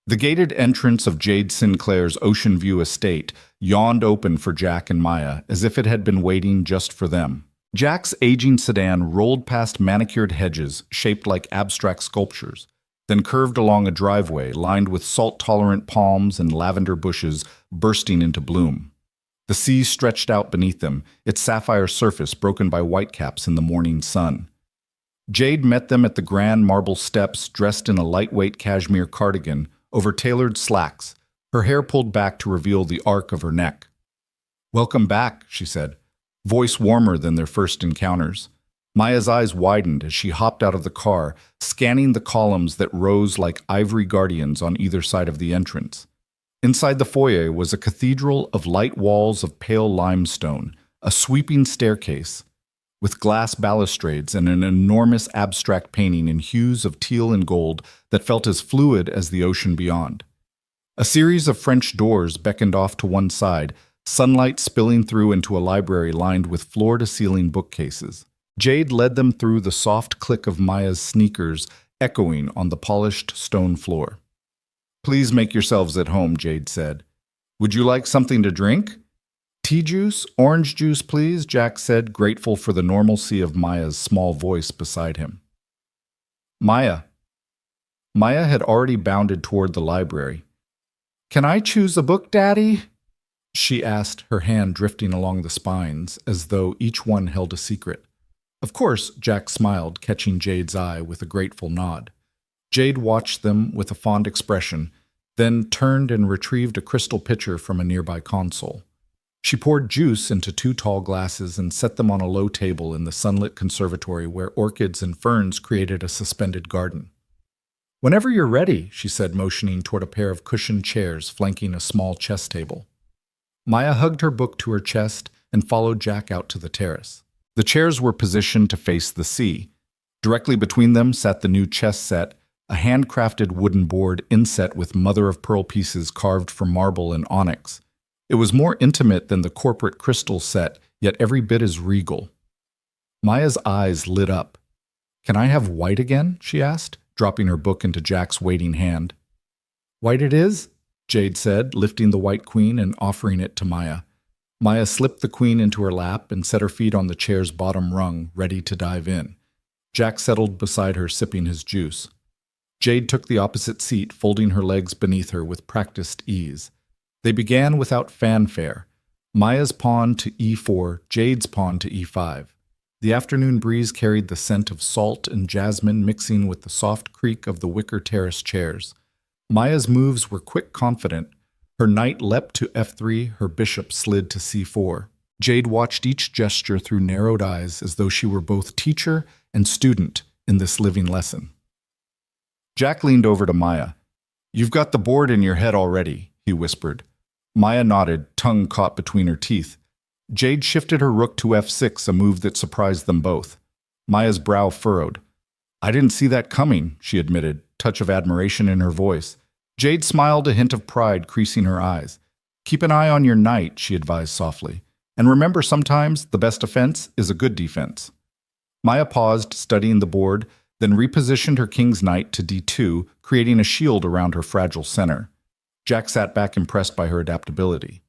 The gated entrance of Jade Sinclair's Ocean View estate yawned open for Jack and Maya as if it had been waiting just for them. Jack's aging sedan rolled past manicured hedges shaped like abstract sculptures, then curved along a driveway lined with salt-tolerant palms and lavender bushes bursting into bloom. The sea stretched out beneath them, its sapphire surface broken by whitecaps in the morning sun. Jade met them at the grand marble steps, dressed in a lightweight cashmere cardigan over tailored slacks, her hair pulled back to reveal the arc of her neck. "Welcome back," she said, voice warmer than their first encounters. Maya's eyes widened as she hopped out of the car, scanning the columns that rose like ivory guardians on either side of the entrance. Inside the foyer was a cathedral of light walls of pale limestone, a sweeping staircase, with glass balustrades and an enormous abstract painting in hues of teal and gold that felt as fluid as the ocean beyond. A series of French doors beckoned off to one side, sunlight spilling through into a library lined with floor-to-ceiling bookcases. Jade led them through the soft click of Maya's sneakers echoing on the polished stone floor. "Please make yourselves at home," Jade said. "Would you like something to drink?" "Tea juice? Orange juice, please," Jack said, grateful for the normalcy of Maya's small voice beside him. Maya had already bounded toward the library. "Can I choose a book, Daddy?" she asked, her hand drifting along the spines, as though each one held a secret. "Of course," Jack smiled, catching Jade's eye with a grateful nod. Jade watched them with a fond expression, then turned and retrieved a crystal pitcher from a nearby console. She poured juice into 2 tall glasses and set them on a low table in the sunlit conservatory where orchids and ferns created a suspended garden. "Whenever you're ready," she said, motioning toward a pair of cushioned chairs flanking a small chess table. Maya hugged her book to her chest and followed Jack out to the terrace. The chairs were positioned to face the sea. Directly between them sat the new chess set, a handcrafted wooden board inset with mother-of-pearl pieces carved from marble and onyx. It was more intimate than the corporate crystal set, yet every bit as regal. Maya's eyes lit up. "Can I have white again?" she asked, dropping her book into Jack's waiting hand. "White it is," Jade said, lifting the white queen and offering it to Maya. Maya slipped the queen into her lap and set her feet on the chair's bottom rung, ready to dive in. Jack settled beside her, sipping his juice. Jade took the opposite seat, folding her legs beneath her with practiced ease. They began without fanfare. Maya's pawn to e4, Jade's pawn to e5. The afternoon breeze carried the scent of salt and jasmine mixing with the soft creak of the wicker terrace chairs. Maya's moves were quick, confident. Her knight leapt to f3, her bishop slid to c4. Jade watched each gesture through narrowed eyes as though she were both teacher and student in this living lesson. Jack leaned over to Maya. "You've got the board in your head already," he whispered. Maya nodded, tongue caught between her teeth. Jade shifted her rook to f6, a move that surprised them both. Maya's brow furrowed. "I didn't see that coming," she admitted, touch of admiration in her voice. Jade smiled, a hint of pride creasing her eyes. "Keep an eye on your knight," she advised softly. "And remember, sometimes the best offense is a good defense." Maya paused, studying the board, then repositioned her king's knight to d2, creating a shield around her fragile center. Jack sat back, impressed by her adaptability.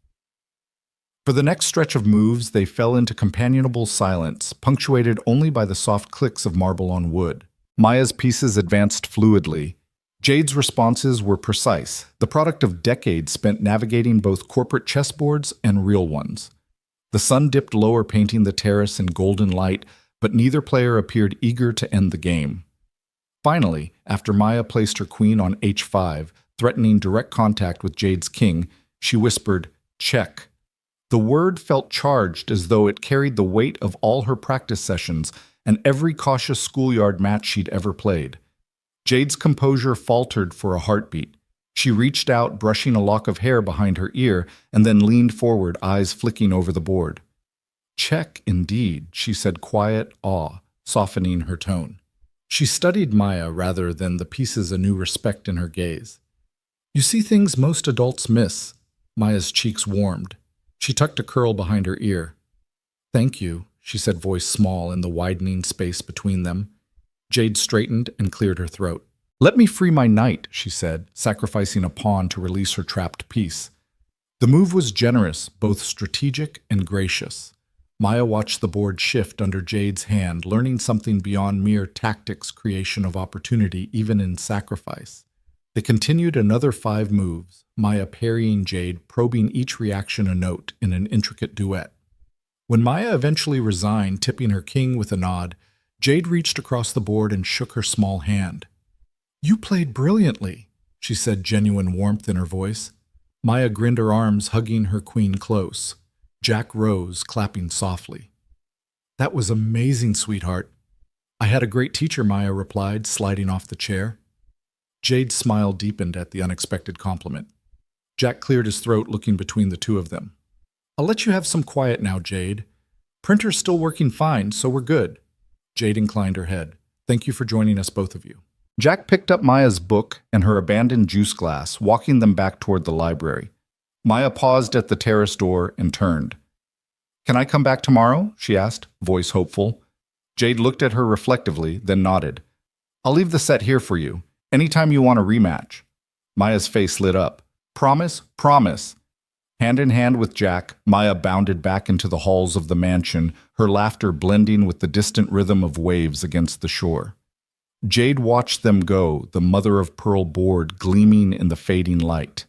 For the next stretch of moves, they fell into companionable silence, punctuated only by the soft clicks of marble on wood. Maya's pieces advanced fluidly. Jade's responses were precise, the product of decades spent navigating both corporate chessboards and real ones. The sun dipped lower, painting the terrace in golden light, but neither player appeared eager to end the game. Finally, after Maya placed her queen on h5, threatening direct contact with Jade's king, she whispered, "Check." The word felt charged, as though it carried the weight of all her practice sessions and every cautious schoolyard match she'd ever played. Jade's composure faltered for a heartbeat. She reached out, brushing a lock of hair behind her ear, and then leaned forward, eyes flicking over the board. Check, indeed, she said, quiet awe, softening her tone. She studied Maya rather than the pieces, a new respect in her gaze. You see things most adults miss. Maya's cheeks warmed. She tucked a curl behind her ear. Thank you, she said, voice small in the widening space between them. Jade straightened and cleared her throat. Let me free my knight, she said, sacrificing a pawn to release her trapped piece. The move was generous, both strategic and gracious. Maya watched the board shift under Jade's hand, learning something beyond mere tactics, creation of opportunity, even in sacrifice. They continued another 5 moves, Maya parrying Jade, probing each reaction a note in an intricate duet. When Maya eventually resigned, tipping her king with a nod, Jade reached across the board and shook her small hand. You played brilliantly, she said, genuine warmth in her voice. Maya grinned, her arms hugging her queen close. Jack rose, clapping softly. That was amazing, sweetheart. I had a great teacher, Maya replied, sliding off the chair. Jade's smile deepened at the unexpected compliment. Jack cleared his throat, looking between the two of them. I'll let you have some quiet now, Jade. Printer's still working fine, so we're good. Jade inclined her head. Thank you for joining us, both of you. Jack picked up Maya's book and her abandoned juice glass, walking them back toward the library. Maya paused at the terrace door and turned. Can I come back tomorrow? She asked, voice hopeful. Jade looked at her reflectively, then nodded. I'll leave the set here for you, anytime you want a rematch. Maya's face lit up. Promise? Promise. Hand in hand with Jack, Maya bounded back into the halls of the mansion, her laughter blending with the distant rhythm of waves against the shore. Jade watched them go, the mother-of-pearl board gleaming in the fading light.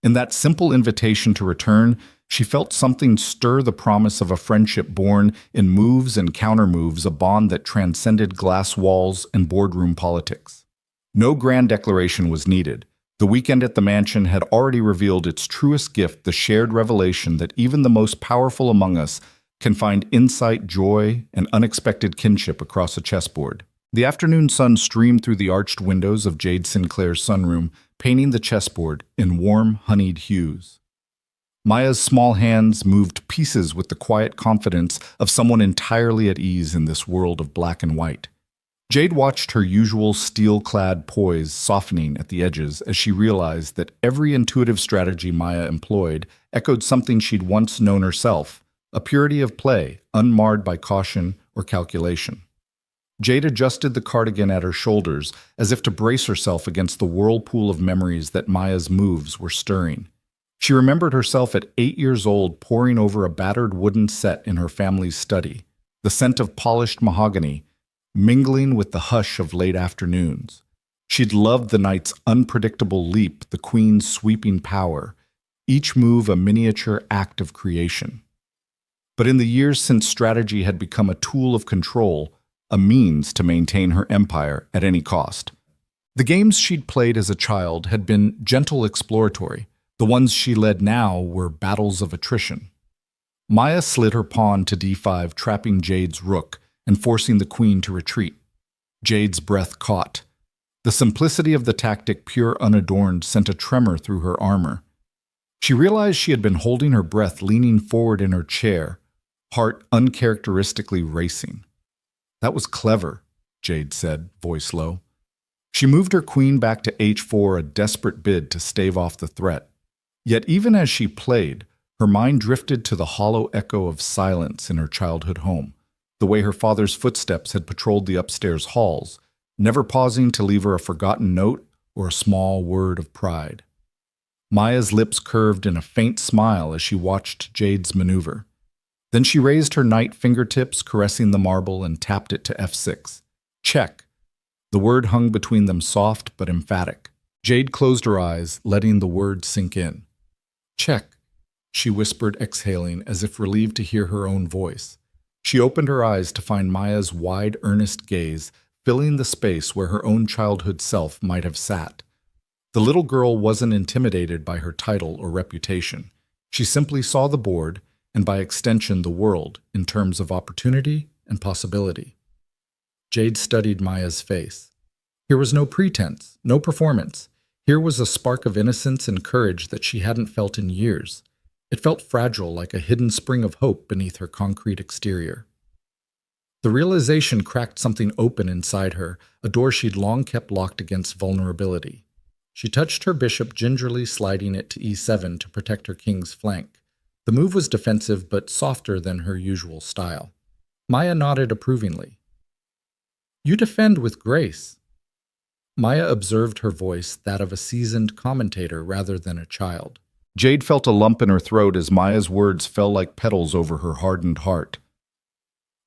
In that simple invitation to return, she felt something stir, the promise of a friendship born in moves and countermoves, a bond that transcended glass walls and boardroom politics. No grand declaration was needed. The weekend at the mansion had already revealed its truest gift, the shared revelation that even the most powerful among us can find insight, joy, and unexpected kinship across a chessboard. The afternoon sun streamed through the arched windows of Jade Sinclair's sunroom, painting the chessboard in warm, honeyed hues. Maya's small hands moved pieces with the quiet confidence of someone entirely at ease in this world of black and white. Jade watched her usual steel-clad poise softening at the edges as she realized that every intuitive strategy Maya employed echoed something she'd once known herself, a purity of play, unmarred by caution or calculation. Jade adjusted the cardigan at her shoulders as if to brace herself against the whirlpool of memories that Maya's moves were stirring. She remembered herself at 8 years old poring over a battered wooden set in her family's study, the scent of polished mahogany mingling with the hush of late afternoons. She'd loved the knight's unpredictable leap, the queen's sweeping power, each move a miniature act of creation. But in the years since strategy had become a tool of control, a means to maintain her empire at any cost. The games she'd played as a child had been gentle exploratory. The ones she led now were battles of attrition. Maya slid her pawn to d5, trapping Jade's rook and forcing the queen to retreat. Jade's breath caught. The simplicity of the tactic, pure unadorned, sent a tremor through her armor. She realized she had been holding her breath, leaning forward in her chair, heart uncharacteristically racing. That was clever, Jade said, voice low. She moved her queen back to h4, a desperate bid to stave off the threat. Yet even as she played, her mind drifted to the hollow echo of silence in her childhood home, the way her father's footsteps had patrolled the upstairs halls, never pausing to leave her a forgotten note or a small word of pride. Maya's lips curved in a faint smile as she watched Jade's maneuver. Then she raised her knight fingertips, caressing the marble, and tapped it to f6. Check. The word hung between them, soft but emphatic. Jade closed her eyes, letting the word sink in. Check, she whispered, exhaling, as if relieved to hear her own voice. She opened her eyes to find Maya's wide, earnest gaze filling the space where her own childhood self might have sat. The little girl wasn't intimidated by her title or reputation. She simply saw the board, and by extension the world, in terms of opportunity and possibility. Jade studied Maya's face. Here was no pretense, no performance. Here was a spark of innocence and courage that she hadn't felt in years. It felt fragile, like a hidden spring of hope beneath her concrete exterior. The realization cracked something open inside her, a door she'd long kept locked against vulnerability. She touched her bishop, gingerly sliding it to e7 to protect her king's flank. The move was defensive, but softer than her usual style. Maya nodded approvingly. "You defend with grace." Maya observed her voice, that of a seasoned commentator rather than a child. Jade felt a lump in her throat as Maya's words fell like petals over her hardened heart.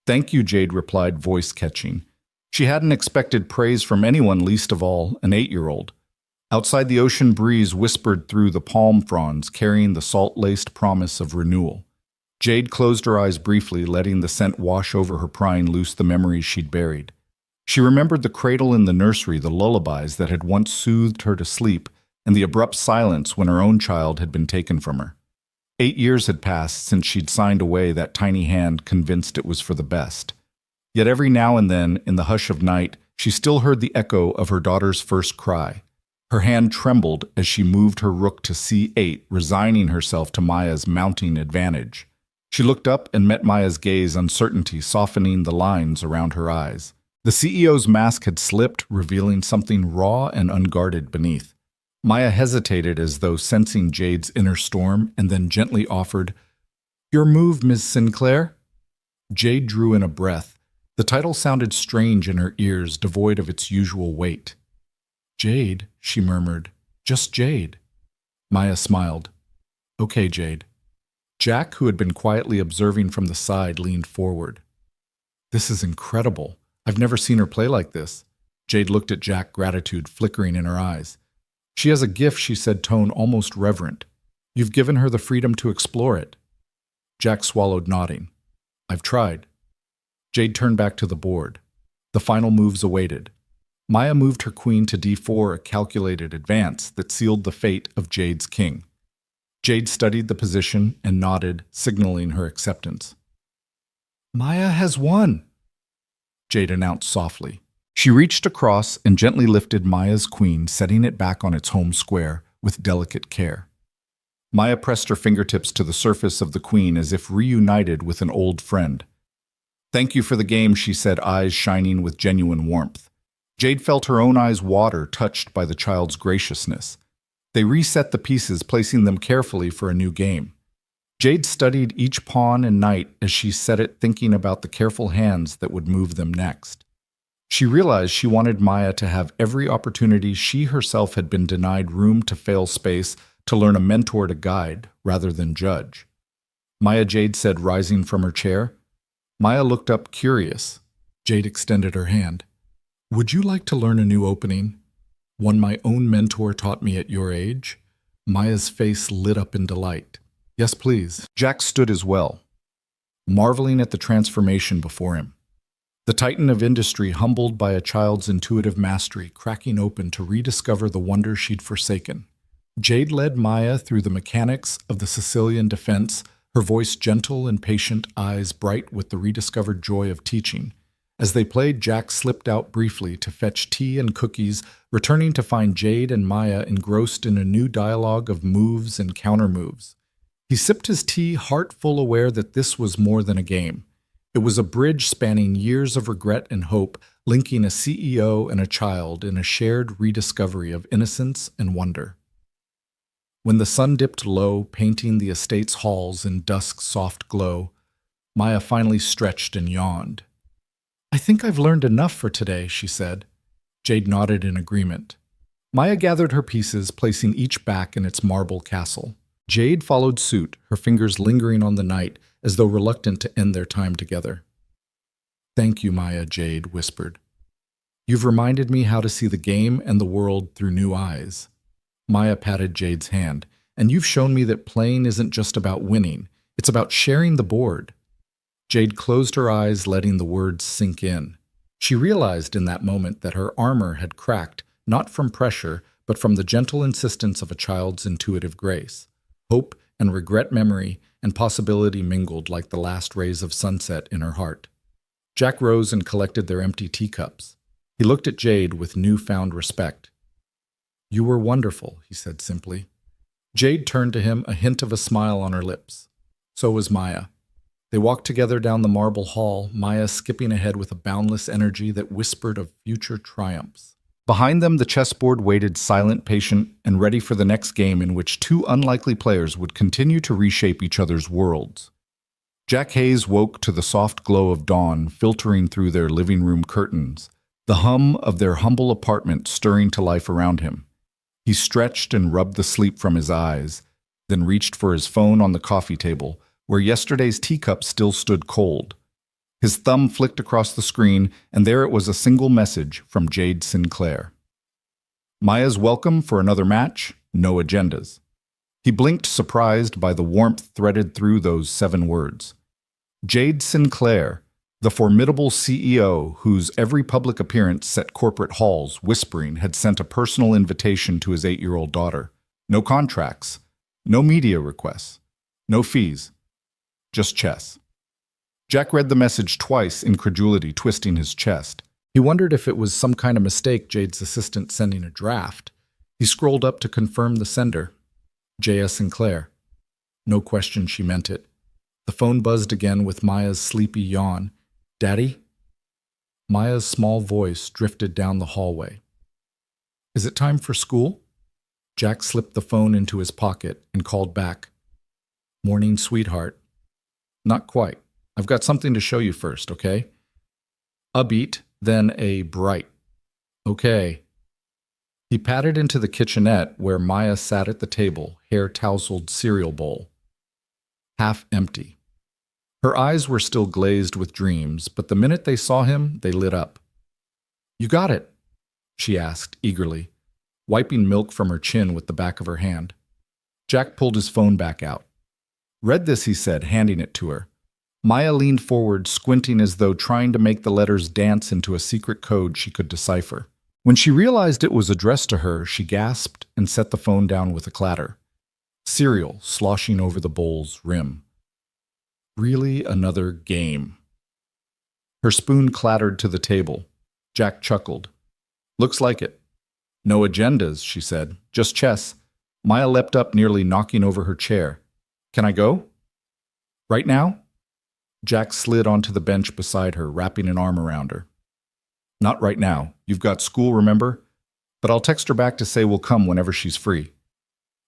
"Thank you," Jade replied, voice catching. She hadn't expected praise from anyone, least of all an 8-year-old. Outside, the ocean breeze whispered through the palm fronds, carrying the salt-laced promise of renewal. Jade closed her eyes briefly, letting the scent wash over her, prying loose the memories she'd buried. She remembered the cradle in the nursery, the lullabies that had once soothed her to sleep, and the abrupt silence when her own child had been taken from her. 8 years had passed since she'd signed away that tiny hand, convinced it was for the best. Yet every now and then, in the hush of night, she still heard the echo of her daughter's first cry. Her hand trembled as she moved her rook to c8, resigning herself to Maya's mounting advantage. She looked up and met Maya's gaze, uncertainty softening the lines around her eyes. The CEO's mask had slipped, revealing something raw and unguarded beneath. Maya hesitated as though sensing Jade's inner storm, and then gently offered, "Your move, Ms. Sinclair." Jade drew in a breath. The title sounded strange in her ears, devoid of its usual weight. "Jade," she murmured. "Just Jade." Maya smiled. "Okay, Jade." Jack, who had been quietly observing from the side, leaned forward. "This is incredible. I've never seen her play like this." Jade looked at Jack, gratitude flickering in her eyes. "She has a gift," she said, tone almost reverent. "You've given her the freedom to explore it." Jack swallowed, nodding. "I've tried." Jade turned back to the board. The final moves awaited. Maya moved her queen to d4, a calculated advance that sealed the fate of Jade's king. Jade studied the position and nodded, signaling her acceptance. "Maya has won," Jade announced softly. She reached across and gently lifted Maya's queen, setting it back on its home square with delicate care. Maya pressed her fingertips to the surface of the queen as if reunited with an old friend. "Thank you for the game," she said, eyes shining with genuine warmth. Jade felt her own eyes water, touched by the child's graciousness. They reset the pieces, placing them carefully for a new game. Jade studied each pawn and knight as she set it, thinking about the careful hands that would move them next. She realized she wanted Maya to have every opportunity she herself had been denied, room to fail space, to learn, a mentor to guide rather than judge. "Maya," Jade said, rising from her chair. Maya looked up, curious. Jade extended her hand. "Would you like to learn a new opening? One my own mentor taught me at your age?" Maya's face lit up in delight. "Yes, please." Jack stood as well, marveling at the transformation before him. The titan of industry, humbled by a child's intuitive mastery, cracking open to rediscover the wonder she'd forsaken. Jade led Maya through the mechanics of the Sicilian defense, her voice gentle and patient, eyes bright with the rediscovered joy of teaching. As they played, Jack slipped out briefly to fetch tea and cookies, returning to find Jade and Maya engrossed in a new dialogue of moves and countermoves. He sipped his tea, heart full aware that this was more than a game. It was a bridge spanning years of regret and hope, linking a CEO and a child in a shared rediscovery of innocence and wonder. When the sun dipped low, painting the estate's halls in dusk's soft glow, Maya finally stretched and yawned. "I think I've learned enough for today," she said. Jade nodded in agreement. Maya gathered her pieces, placing each back in its marble castle. Jade followed suit, her fingers lingering on the knight, as though reluctant to end their time together. "Thank you, Maya," Jade whispered. "You've reminded me how to see the game and the world through new eyes." Maya patted Jade's hand. "And you've shown me that playing isn't just about winning. It's about sharing the board." Jade closed her eyes, letting the words sink in. She realized in that moment that her armor had cracked, not from pressure, but from the gentle insistence of a child's intuitive grace. Hope and regret, memory and possibility mingled like the last rays of sunset in her heart. Jack rose and collected their empty teacups. He looked at Jade with newfound respect. You were wonderful, he said simply. Jade turned to him, a hint of a smile on her lips. So was Maya. They walked together down the marble hall, Maya skipping ahead with a boundless energy that whispered of future triumphs. Behind them, the chessboard waited silent, patient, and ready for the next game in which two unlikely players would continue to reshape each other's worlds. Jack Hayes woke to the soft glow of dawn filtering through their living room curtains, the hum of their humble apartment stirring to life around him. He stretched and rubbed the sleep from his eyes, then reached for his phone on the coffee table, where yesterday's teacup still stood cold. His thumb flicked across the screen, and there it was, a single message from Jade Sinclair. Maya's welcome for another match, no agendas. He blinked, surprised by the warmth threaded through those 7 words. Jade Sinclair, the formidable CEO whose every public appearance set corporate halls whispering, had sent a personal invitation to his 8-year-old daughter. No contracts, no media requests, no fees, just chess. Jack read the message twice, incredulity twisting his chest. He wondered if it was some kind of mistake, Jade's assistant sending a draft. He scrolled up to confirm the sender. J.S. Sinclair. No question she meant it. The phone buzzed again with Maya's sleepy yawn. Daddy? Maya's small voice drifted down the hallway. Is it time for school? Jack slipped the phone into his pocket and called back. Morning, sweetheart. Not quite. I've got something to show you first, okay? A beat, then a bright. Okay. He patted into the kitchenette where Maya sat at the table, hair-tousled cereal bowl. Half empty. Her eyes were still glazed with dreams, but the minute they saw him, they lit up. You got it? She asked eagerly, wiping milk from her chin with the back of her hand. Jack pulled his phone back out. Read this, he said, handing it to her. Maya leaned forward, squinting as though trying to make the letters dance into a secret code she could decipher. When she realized it was addressed to her, she gasped and set the phone down with a clatter. Cereal sloshing over the bowl's rim. Really another game. Her spoon clattered to the table. Jack chuckled. Looks like it. No agendas, she said. Just chess. Maya leapt up, nearly knocking over her chair. Can I go? Right now? Jack slid onto the bench beside her, wrapping an arm around her. Not right now. You've got school, remember? But I'll text her back to say we'll come whenever she's free.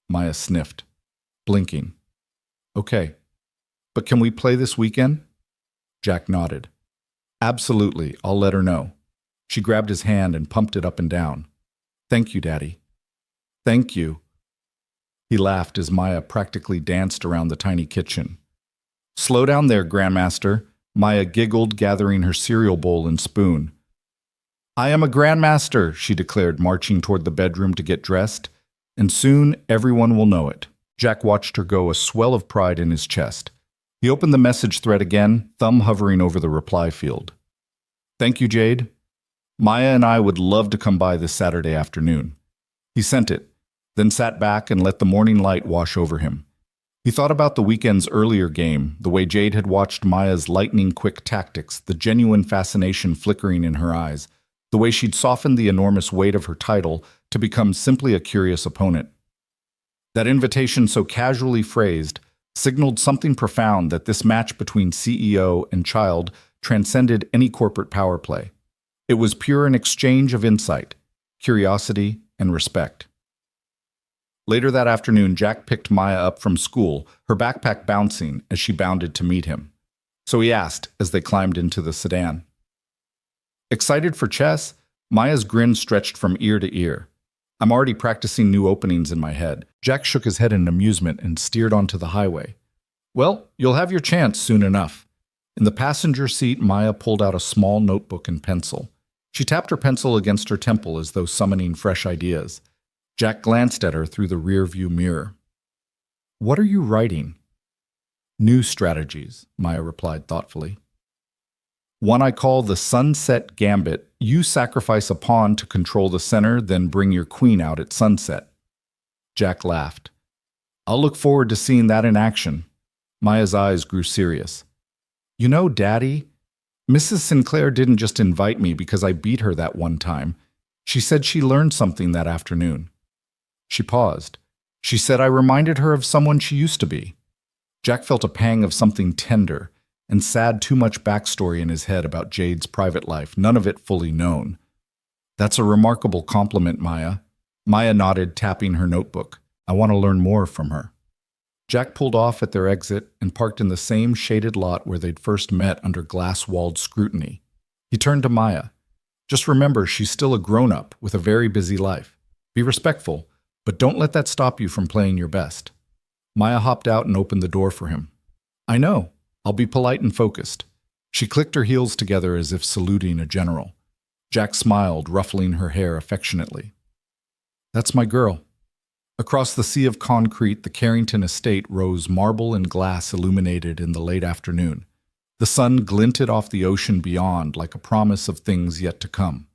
Maya sniffed, blinking. Okay. But can we play this weekend? Jack nodded. Absolutely. I'll let her know. She grabbed his hand and pumped it up and down. Thank you, Daddy. Thank you. He laughed as Maya practically danced around the tiny kitchen. Slow down there, Grandmaster. Maya giggled, gathering her cereal bowl and spoon. I am a Grandmaster, she declared, marching toward the bedroom to get dressed. And soon everyone will know it. Jack watched her go, a swell of pride in his chest. He opened the message thread again, thumb hovering over the reply field. Thank you, Jade. Maya and I would love to come by this Saturday afternoon. He sent it, then sat back and let the morning light wash over him. He thought about the weekend's earlier game, the way Jade had watched Maya's lightning-quick tactics, the genuine fascination flickering in her eyes, the way she'd softened the enormous weight of her title to become simply a curious opponent. That invitation, so casually phrased, signaled something profound, that this match between CEO and child transcended any corporate power play. It was pure an exchange of insight, curiosity, and respect. Later that afternoon, Jack picked Maya up from school, her backpack bouncing as she bounded to meet him. So he asked as they climbed into the sedan. Excited for chess? Maya's grin stretched from ear to ear. I'm already practicing new openings in my head. Jack shook his head in amusement and steered onto the highway. Well, you'll have your chance soon enough. In the passenger seat, Maya pulled out a small notebook and pencil. She tapped her pencil against her temple as though summoning fresh ideas. Jack glanced at her through the rear-view mirror. What are you writing? New strategies, Maya replied thoughtfully. One I call the Sunset Gambit. You sacrifice a pawn to control the center, then bring your queen out at sunset. Jack laughed. I'll look forward to seeing that in action. Maya's eyes grew serious. You know, Daddy, Mrs. Sinclair didn't just invite me because I beat her that one time. She said she learned something that afternoon. She paused. She said I reminded her of someone she used to be. Jack felt a pang of something tender and sad, too much backstory in his head about Jade's private life, none of it fully known. That's a remarkable compliment, Maya. Maya nodded, tapping her notebook. I want to learn more from her. Jack pulled off at their exit and parked in the same shaded lot where they'd first met under glass-walled scrutiny. He turned to Maya. Just remember, she's still a grown-up with a very busy life. Be respectful, but don't let that stop you from playing your best. Maya hopped out and opened the door for him. I know. I'll be polite and focused. She clicked her heels together as if saluting a general. Jack smiled, ruffling her hair affectionately. That's my girl. Across the sea of concrete, the Carrington estate rose marble and glass illuminated in the late afternoon. The sun glinted off the ocean beyond like a promise of things yet to come.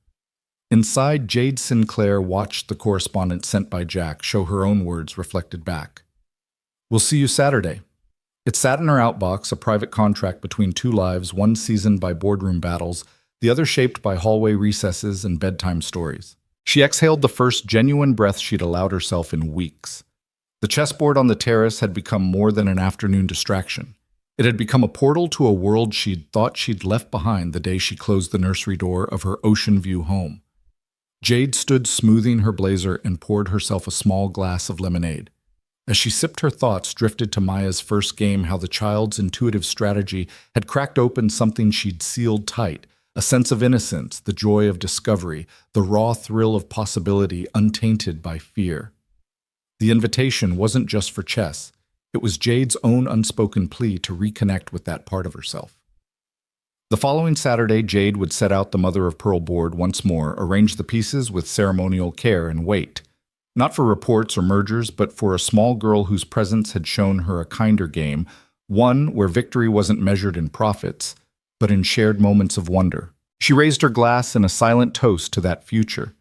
Inside, Jade Sinclair watched the correspondence sent by Jack show her own words reflected back. We'll see you Saturday. It sat in her outbox, a private contract between two lives, one seasoned by boardroom battles, the other shaped by hallway recesses and bedtime stories. She exhaled the first genuine breath she'd allowed herself in weeks. The chessboard on the terrace had become more than an afternoon distraction. It had become a portal to a world she'd thought she'd left behind the day she closed the nursery door of her ocean view home. Jade stood smoothing her blazer and poured herself a small glass of lemonade. As she sipped, her thoughts drifted to Maya's first game, how the child's intuitive strategy had cracked open something she'd sealed tight, a sense of innocence, the joy of discovery, the raw thrill of possibility untainted by fear. The invitation wasn't just for chess. It was Jade's own unspoken plea to reconnect with that part of herself. The following Saturday, Jade would set out the mother-of-pearl board once more, arrange the pieces with ceremonial care, and wait. Not for reports or mergers, but for a small girl whose presence had shown her a kinder game, one where victory wasn't measured in profits, but in shared moments of wonder. She raised her glass in a silent toast to that future,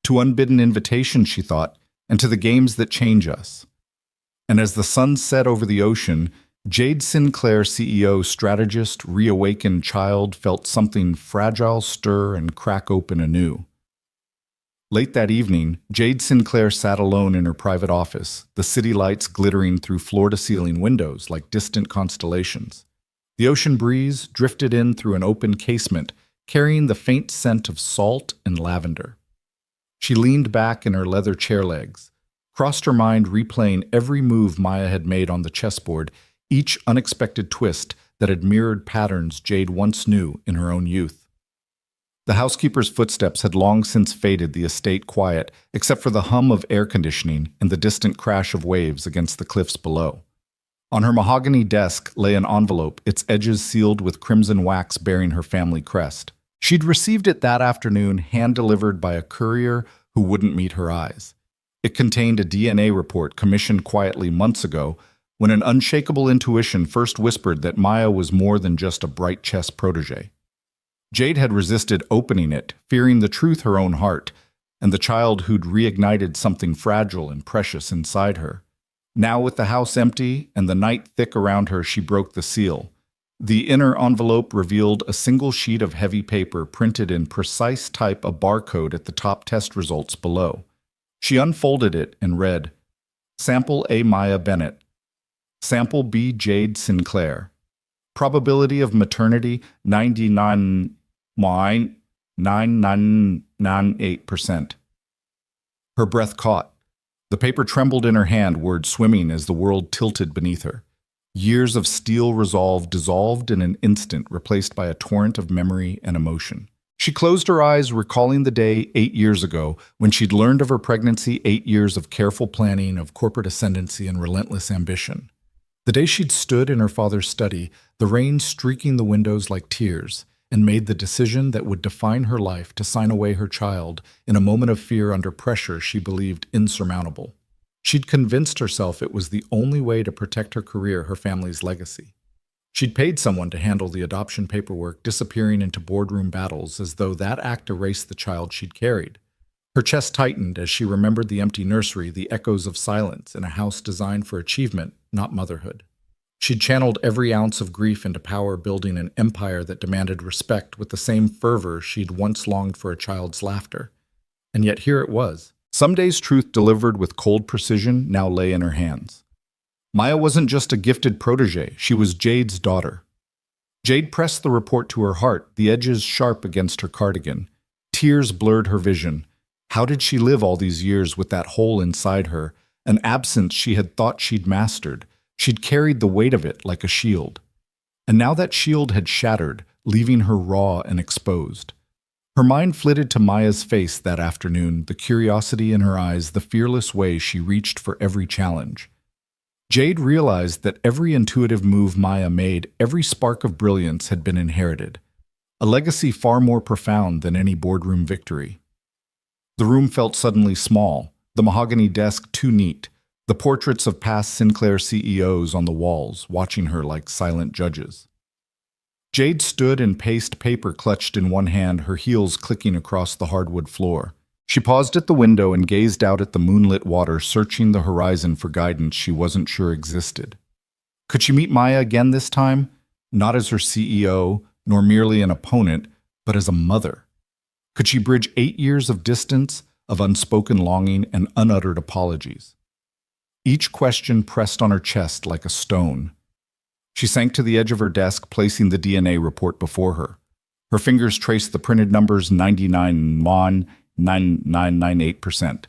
to unbidden invitations, she thought, and to the games that change us. And as the sun set over the ocean, Jade Sinclair, CEO, strategist, reawakened child, felt something fragile stir and crack open anew. Late that evening, Jade Sinclair sat alone in her private office, the city lights glittering through floor-to-ceiling windows like distant constellations. The ocean breeze drifted in through an open casement, carrying the faint scent of salt and lavender. She leaned back in her leather chair legs, crossed her mind replaying every move Maya had made on the chessboard, each unexpected twist that had mirrored patterns Jade once knew in her own youth. The housekeeper's footsteps had long since faded, the estate quiet, except for the hum of air conditioning and the distant crash of waves against the cliffs below. On her mahogany desk lay an envelope, its edges sealed with crimson wax bearing her family crest. She'd received it that afternoon, hand-delivered by a courier who wouldn't meet her eyes. It contained a DNA report commissioned quietly months ago, when an unshakable intuition first whispered that Maya was more than just a bright chess protege. Jade had resisted opening it, fearing the truth her own heart, and the child who'd reignited something fragile and precious inside her. Now, with the house empty and the night thick around her, she broke the seal. The inner envelope revealed a single sheet of heavy paper printed in precise type, a barcode at the top, test results below. She unfolded it and read, Sample A. Maya Bennett. Sample B. Jade Sinclair. Probability of maternity 99.9998%. Her breath caught. The paper trembled in her hand, words swimming as the world tilted beneath her. Years of steel resolve dissolved in an instant, replaced by a torrent of memory and emotion. She closed her eyes, recalling the day 8 years ago when she'd learned of her pregnancy, 8 years of careful planning, of corporate ascendancy and relentless ambition. The day she'd stood in her father's study, the rain streaking the windows like tears, and made the decision that would define her life to sign away her child in a moment of fear under pressure she believed insurmountable. She'd convinced herself it was the only way to protect her career, her family's legacy. She'd paid someone to handle the adoption paperwork, disappearing into boardroom battles as though that act erased the child she'd carried. Her chest tightened as she remembered the empty nursery, the echoes of silence in a house designed for achievement, not motherhood. She'd channeled every ounce of grief into power, building an empire that demanded respect with the same fervor she'd once longed for a child's laughter. And yet here it was, Some days truth delivered with cold precision now lay in her hands. Maya wasn't just a gifted protege, she was Jade's daughter. Jade pressed the report to her heart, the edges sharp against her cardigan. Tears blurred her vision. How did she live all these years with that hole inside her, an absence she had thought she'd mastered? She'd carried the weight of it like a shield. And now that shield had shattered, leaving her raw and exposed. Her mind flitted to Maya's face that afternoon, the curiosity in her eyes, the fearless way she reached for every challenge. Jade realized that every intuitive move Maya made, every spark of brilliance had been inherited, a legacy far more profound than any boardroom victory. The room felt suddenly small, the mahogany desk too neat, the portraits of past Sinclair CEOs on the walls, watching her like silent judges. Jade stood and paced, paper clutched in one hand, her heels clicking across the hardwood floor. She paused at the window and gazed out at the moonlit water, searching the horizon for guidance she wasn't sure existed. Could she meet Maya again this time? Not as her CEO, nor merely an opponent, but as a mother. Could she bridge 8 years of distance, of unspoken longing and unuttered apologies? Each question pressed on her chest like a stone. She sank to the edge of her desk, placing the DNA report before her. Her fingers traced the printed numbers 99.9998%.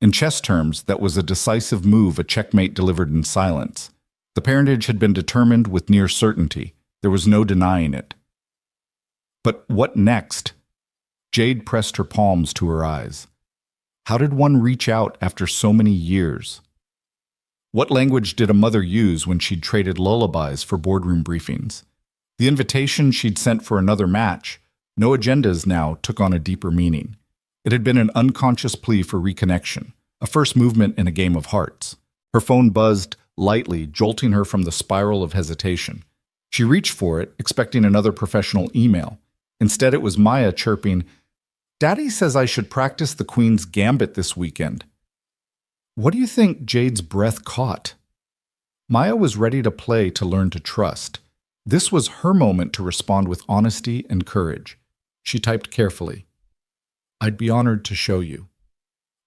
In chess terms, that was a decisive move, a checkmate delivered in silence. The parentage had been determined with near certainty. There was no denying it. But what next? Jade pressed her palms to her eyes. How did one reach out after so many years? What language did a mother use when she'd traded lullabies for boardroom briefings? The invitation she'd sent for another match, no agendas now, took on a deeper meaning. It had been an unconscious plea for reconnection, a first movement in a game of hearts. Her phone buzzed lightly, jolting her from the spiral of hesitation. She reached for it, expecting another professional email. Instead, it was Maya chirping, "Daddy says I should practice the Queen's Gambit this weekend." What do you think Jade's breath caught? Maya was ready to play, to learn to trust. This was her moment to respond with honesty and courage. She typed carefully, "I'd be honored to show you."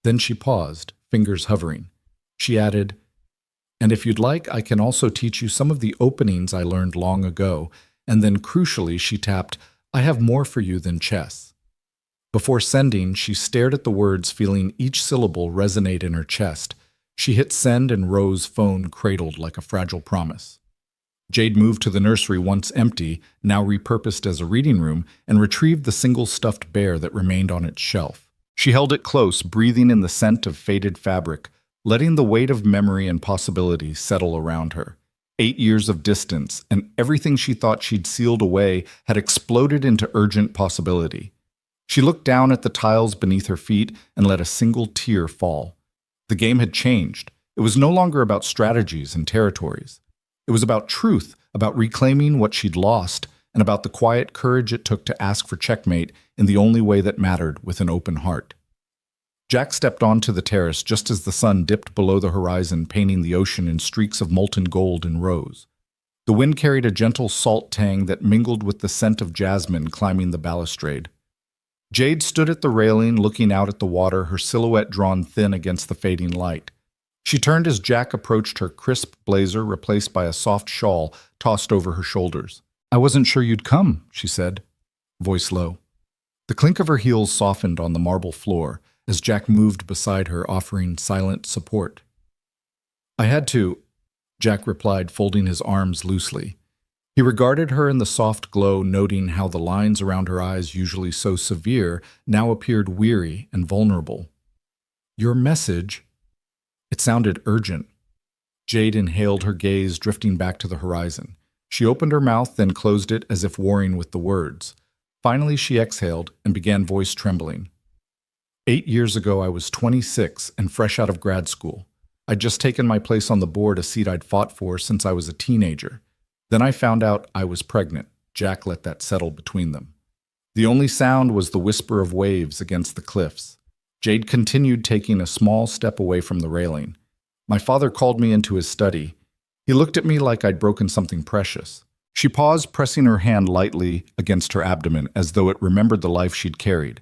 Then she paused, fingers hovering. She added, "And if you'd like, I can also teach you some of the openings I learned long ago." And then crucially, she tapped, "I have more for you than chess." Before sending, she stared at the words, feeling each syllable resonate in her chest. She hit send and Rose's phone cradled like a fragile promise. Jade moved to the nursery, once empty, now repurposed as a reading room, and retrieved the single stuffed bear that remained on its shelf. She held it close, breathing in the scent of faded fabric, letting the weight of memory and possibility settle around her. 8 years of distance, and everything she thought she'd sealed away had exploded into urgent possibility. She looked down at the tiles beneath her feet and let a single tear fall. The game had changed. It was no longer about strategies and territories. It was about truth, about reclaiming what she'd lost, and about the quiet courage it took to ask for checkmate in the only way that mattered, with an open heart. Jack stepped onto the terrace just as the sun dipped below the horizon, painting the ocean in streaks of molten gold and rose. The wind carried a gentle salt tang that mingled with the scent of jasmine climbing the balustrade. Jade stood at the railing, looking out at the water, her silhouette drawn thin against the fading light. She turned as Jack approached her, crisp blazer replaced by a soft shawl tossed over her shoulders. "I wasn't sure you'd come," she said, voice low. The clink of her heels softened on the marble floor as Jack moved beside her, offering silent support. "I had to," Jack replied, folding his arms loosely. He regarded her in the soft glow, noting how the lines around her eyes, usually so severe, now appeared weary and vulnerable. "Your message?" It sounded urgent. Jade inhaled, her gaze drifting back to the horizon. She opened her mouth, then closed it as if warring with the words. Finally, she exhaled and began, voice trembling. 8 years ago, I was 26 and fresh out of grad school. I'd just taken my place on the board, a seat I'd fought for since I was a teenager. Then I found out I was pregnant. Jack let that settle between them. The only sound was the whisper of waves against the cliffs. Jade continued, taking a small step away from the railing. My father called me into his study. He looked at me like I'd broken something precious. She paused, pressing her hand lightly against her abdomen as though it remembered the life she'd carried.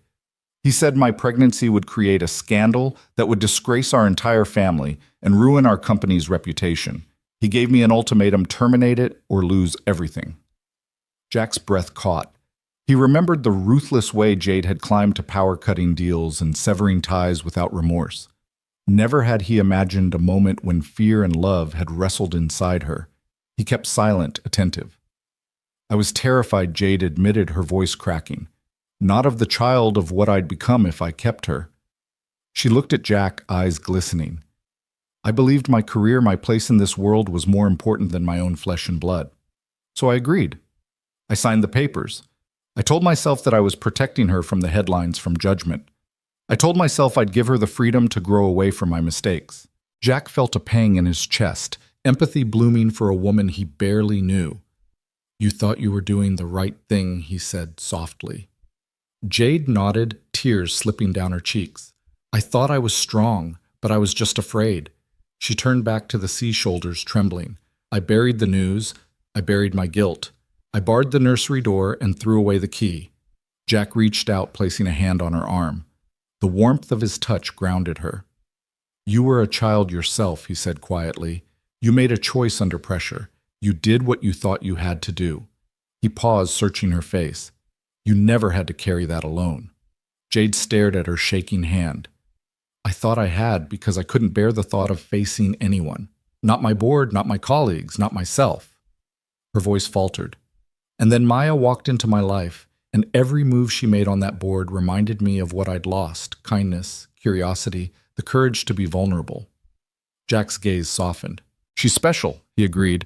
He said my pregnancy would create a scandal that would disgrace our entire family and ruin our company's reputation. He gave me an ultimatum: terminate it or lose everything. Jack's breath caught. He remembered the ruthless way Jade had climbed to power-cutting deals and severing ties without remorse. Never had he imagined a moment when fear and love had wrestled inside her. He kept silent, attentive. I was terrified, Jade admitted, her voice cracking. Not of the child, of what I'd become if I kept her. She looked at Jack, eyes glistening. I believed my career, my place in this world was more important than my own flesh and blood. So I agreed. I signed the papers. I told myself that I was protecting her from the headlines, from judgment. I told myself I'd give her the freedom to grow away from my mistakes. Jack felt a pang in his chest, empathy blooming for a woman he barely knew. You thought you were doing the right thing, he said softly. Jade nodded, tears slipping down her cheeks. I thought I was strong, but I was just afraid. She turned back to the sea shoulders, trembling. I buried the news. I buried my guilt. I barred the nursery door and threw away the key. Jack reached out, placing a hand on her arm. The warmth of his touch grounded her. You were a child yourself, he said quietly. You made a choice under pressure. You did what you thought you had to do. He paused, searching her face. You never had to carry that alone. Jade stared at her shaking hand. I thought I had because I couldn't bear the thought of facing anyone. Not my board, not my colleagues, not myself. Her voice faltered. And then Maya walked into my life, and every move she made on that board reminded me of what I'd lost: kindness, curiosity, the courage to be vulnerable. Jack's gaze softened. She's special, he agreed.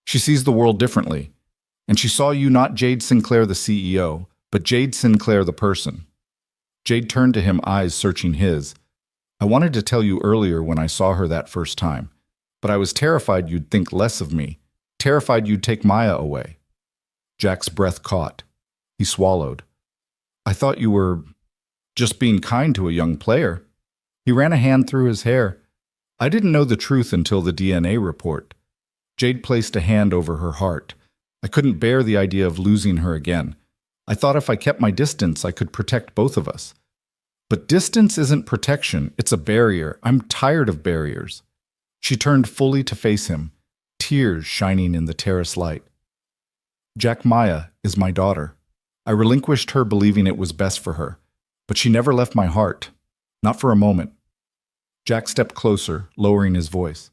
She sees the world differently. And she saw you, not Jade Sinclair, the CEO, but Jade Sinclair, the person. Jade turned to him, eyes searching his. I wanted to tell you earlier when I saw her that first time, but I was terrified you'd think less of me, terrified you'd take Maya away. Jack's breath caught. He swallowed. I thought you were just being kind to a young player. He ran a hand through his hair. I didn't know the truth until the DNA report. Jade placed a hand over her heart. I couldn't bear the idea of losing her again. I thought if I kept my distance, I could protect both of us. But distance isn't protection, it's a barrier. I'm tired of barriers. She turned fully to face him, tears shining in the terrace light. Jack, Maya is my daughter. I relinquished her believing it was best for her, but she never left my heart, not for a moment. Jack stepped closer, lowering his voice.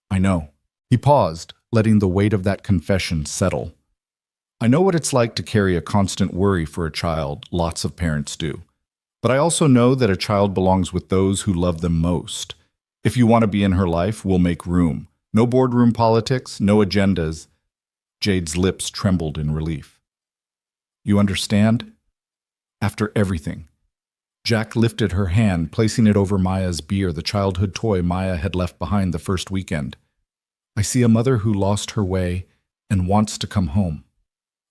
I know. He paused, letting the weight of that confession settle. I know what it's like to carry a constant worry for a child. Lots of parents do. But I also know that a child belongs with those who love them most. If you want to be in her life, we'll make room. No boardroom politics, no agendas. Jade's lips trembled in relief. You understand? After everything. Jack lifted her hand, placing it over Maya's beer, the childhood toy Maya had left behind the first weekend. I see a mother who lost her way and wants to come home.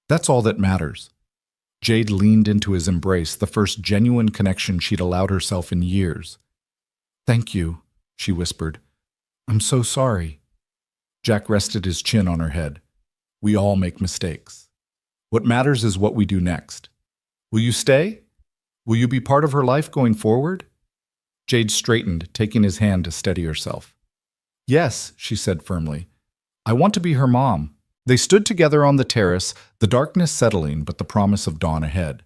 That's all that matters. Jade leaned into his embrace, the first genuine connection she'd allowed herself in years. Thank you, she whispered. I'm so sorry. Jack rested his chin on her head. We all make mistakes. What matters is what we do next. Will you stay? Will you be part of her life going forward? Jade straightened, taking his hand to steady herself. Yes, she said firmly. I want to be her mom. They stood together on the terrace, the darkness settling but the promise of dawn ahead.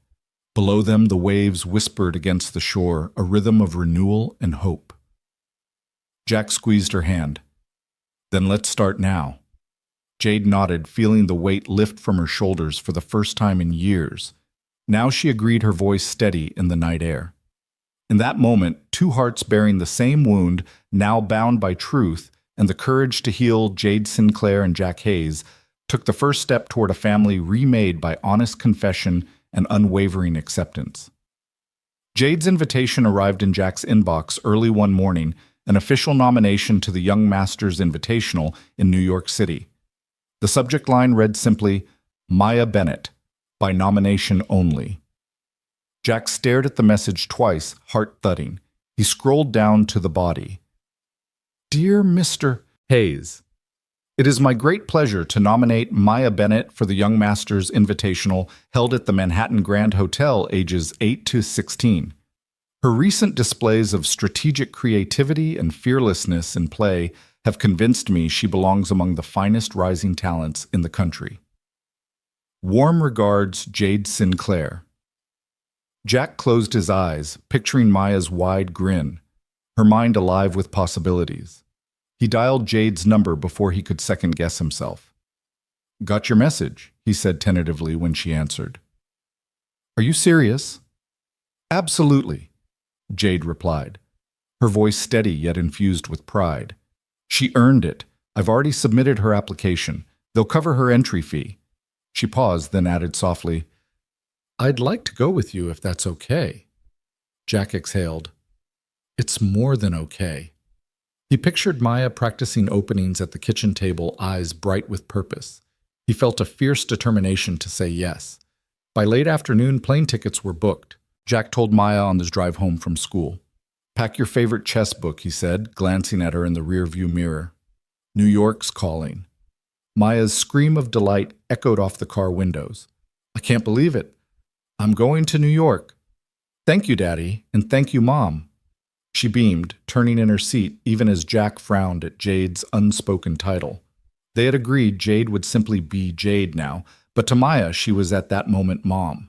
Below them, the waves whispered against the shore, a rhythm of renewal and hope. Jack squeezed her hand. Then let's start now. Jade nodded, feeling the weight lift from her shoulders for the first time in years. Now she agreed, her voice steady in the night air. In that moment, two hearts bearing the same wound, now bound by truth and the courage to heal, Jade Sinclair and Jack Hayes, took the first step toward a family remade by honest confession and unwavering acceptance. Jade's invitation arrived in Jack's inbox early one morning, an official nomination to the Young Masters Invitational in New York City. The subject line read simply, Maya Bennett, by nomination only. Jack stared at the message twice, heart thudding. He scrolled down to the body. Dear Mr. Hayes, it is my great pleasure to nominate Maya Bennett for the Young Masters Invitational held at the Manhattan Grand Hotel, ages 8 to 16. Her recent displays of strategic creativity and fearlessness in play have convinced me she belongs among the finest rising talents in the country. Warm regards, Jade Sinclair. Jack closed his eyes, picturing Maya's wide grin, her mind alive with possibilities. He dialed Jade's number before he could second-guess himself. "Got your message," he said tentatively when she answered. "Are you serious?" "Absolutely," Jade replied, her voice steady yet infused with pride. "She earned it. I've already submitted her application. They'll cover her entry fee." She paused, then added softly, "I'd like to go with you if that's okay." Jack exhaled. "It's more than okay." He pictured Maya practicing openings at the kitchen table, eyes bright with purpose. He felt a fierce determination to say yes. By late afternoon, plane tickets were booked. Jack told Maya on his drive home from school. "Pack your favorite chess book," he said, glancing at her in the rearview mirror. "New York's calling." Maya's scream of delight echoed off the car windows. "I can't believe it. I'm going to New York." "Thank you, Daddy, and thank you, Mom." She beamed, turning in her seat even as Jack frowned at Jade's unspoken title. They had agreed Jade would simply be Jade now, but to Maya she was at that moment Mom.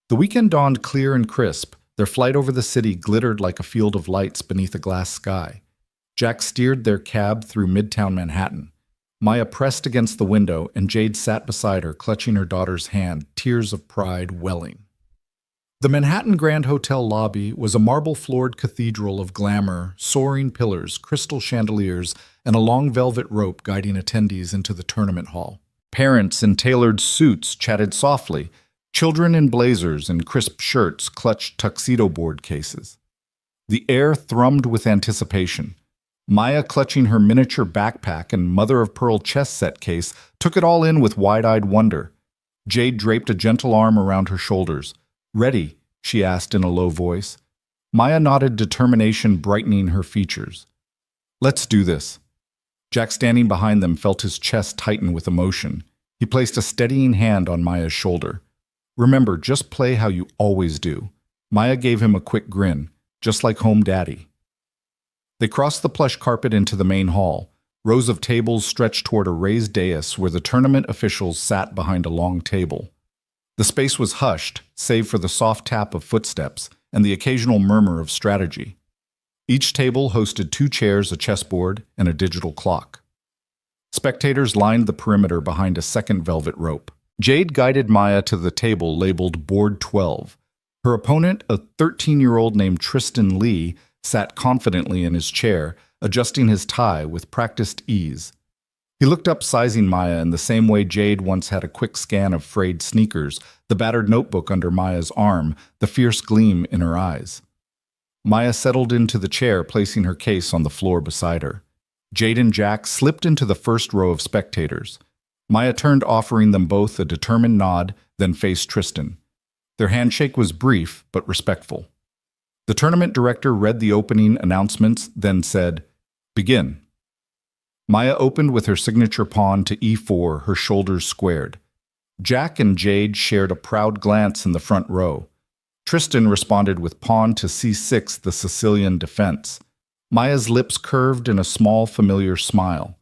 The weekend dawned clear and crisp. Their flight over the city glittered like a field of lights beneath a glass sky. Jack steered their cab through Midtown Manhattan. Maya pressed against the window, and Jade sat beside her, clutching her daughter's hand, tears of pride welling. The Manhattan Grand Hotel lobby was a marble-floored cathedral of glamour, soaring pillars, crystal chandeliers, and a long velvet rope guiding attendees into the tournament hall. Parents in tailored suits chatted softly. Children in blazers and crisp shirts clutched tuxedo board cases. The air thrummed with anticipation. Maya, clutching her miniature backpack and mother-of-pearl chess set case, took it all in with wide-eyed wonder. Jade draped a gentle arm around her shoulders. "Ready?" she asked in a low voice. Maya nodded, determination brightening her features. "Let's do this." Jack, standing behind them, felt his chest tighten with emotion. He placed a steadying hand on Maya's shoulder. "Remember, just play how you always do." Maya gave him a quick grin, just like home daddy. They crossed the plush carpet into the main hall. Rows of tables stretched toward a raised dais where the tournament officials sat behind a long table. The space was hushed, save for the soft tap of footsteps and the occasional murmur of strategy. Each table hosted 2 chairs, a chessboard, and a digital clock. Spectators lined the perimeter behind a second velvet rope. Jade guided Maya to the table labeled Board 12. Her opponent, a 13-year-old named Tristan Lee, sat confidently in his chair, adjusting his tie with practiced ease. He looked up, sizing Maya in the same way Jade once had a quick scan of frayed sneakers, the battered notebook under Maya's arm, the fierce gleam in her eyes. Maya settled into the chair, placing her case on the floor beside her. Jade and Jack slipped into the first row of spectators. Maya turned, offering them both a determined nod, then faced Tristan. Their handshake was brief but respectful. The tournament director read the opening announcements, then said, "Begin." Maya opened with her signature pawn to e4, her shoulders squared. Jack and Jade shared a proud glance in the front row. Tristan responded with pawn to c6, the Sicilian defense. Maya's lips curved in a small, familiar smile.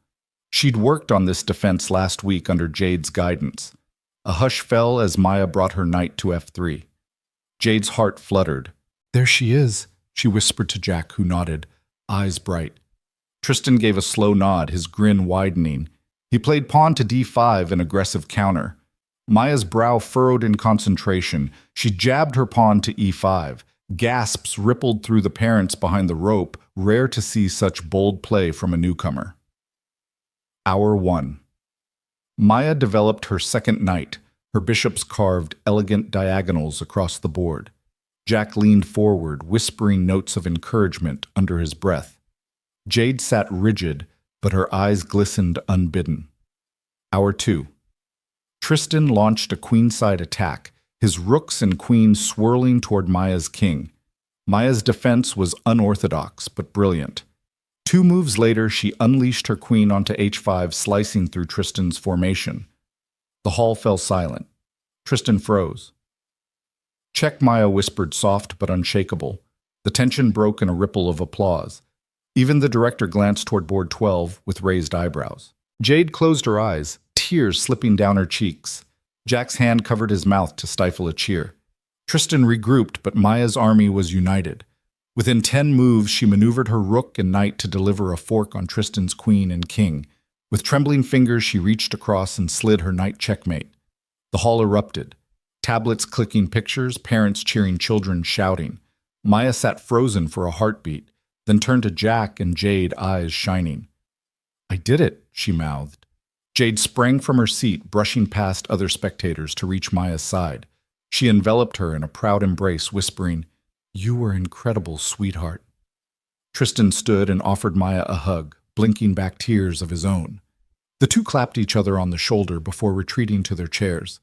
She'd worked on this defense last week under Jade's guidance. A hush fell as Maya brought her knight to f3. Jade's heart fluttered. "There she is," she whispered to Jack, who nodded, eyes bright. Tristan gave a slow nod, his grin widening. He played pawn to d5, an aggressive counter. Maya's brow furrowed in concentration. She jabbed her pawn to e5. Gasps rippled through the parents behind the rope, rare to see such bold play from a newcomer. Hour 1. Maya developed her second knight. Her bishops carved elegant diagonals across the board. Jack leaned forward, whispering notes of encouragement under his breath. Jade sat rigid, but her eyes glistened unbidden. Hour 2. Tristan launched a queenside attack, his rooks and queens swirling toward Maya's king. Maya's defense was unorthodox but brilliant. 2 moves later, she unleashed her queen onto h5, slicing through Tristan's formation. The hall fell silent. Tristan froze. "Check," Maya whispered, soft but unshakable. The tension broke in a ripple of applause. Even the director glanced toward board 12 with raised eyebrows. Jade closed her eyes, tears slipping down her cheeks. Jack's hand covered his mouth to stifle a cheer. Tristan regrouped, but Maya's army was united. Within 10 moves, she maneuvered her rook and knight to deliver a fork on Tristan's queen and king. With trembling fingers, she reached across and slid her knight checkmate. The hall erupted. Tablets clicking pictures, parents cheering, children shouting. Maya sat frozen for a heartbeat, then turned to Jack and Jade, eyes shining. "I did it," she mouthed. Jade sprang from her seat, brushing past other spectators to reach Maya's side. She enveloped her in a proud embrace, whispering, "You were incredible, sweetheart." Tristan stood and offered Maya a hug, blinking back tears of his own. The two clapped each other on the shoulder before retreating to their chairs.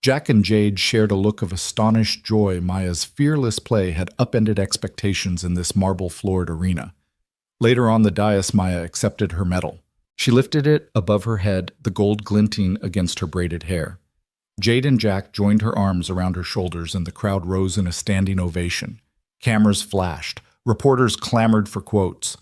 Jack and Jade shared a look of astonished joy. Maya's fearless play had upended expectations in this marble-floored arena. Later on the dais, Maya accepted her medal. She lifted it above her head, the gold glinting against her braided hair. Jade and Jack joined her arms around her shoulders, and the crowd rose in a standing ovation. Cameras flashed. Reporters clamored for quotes.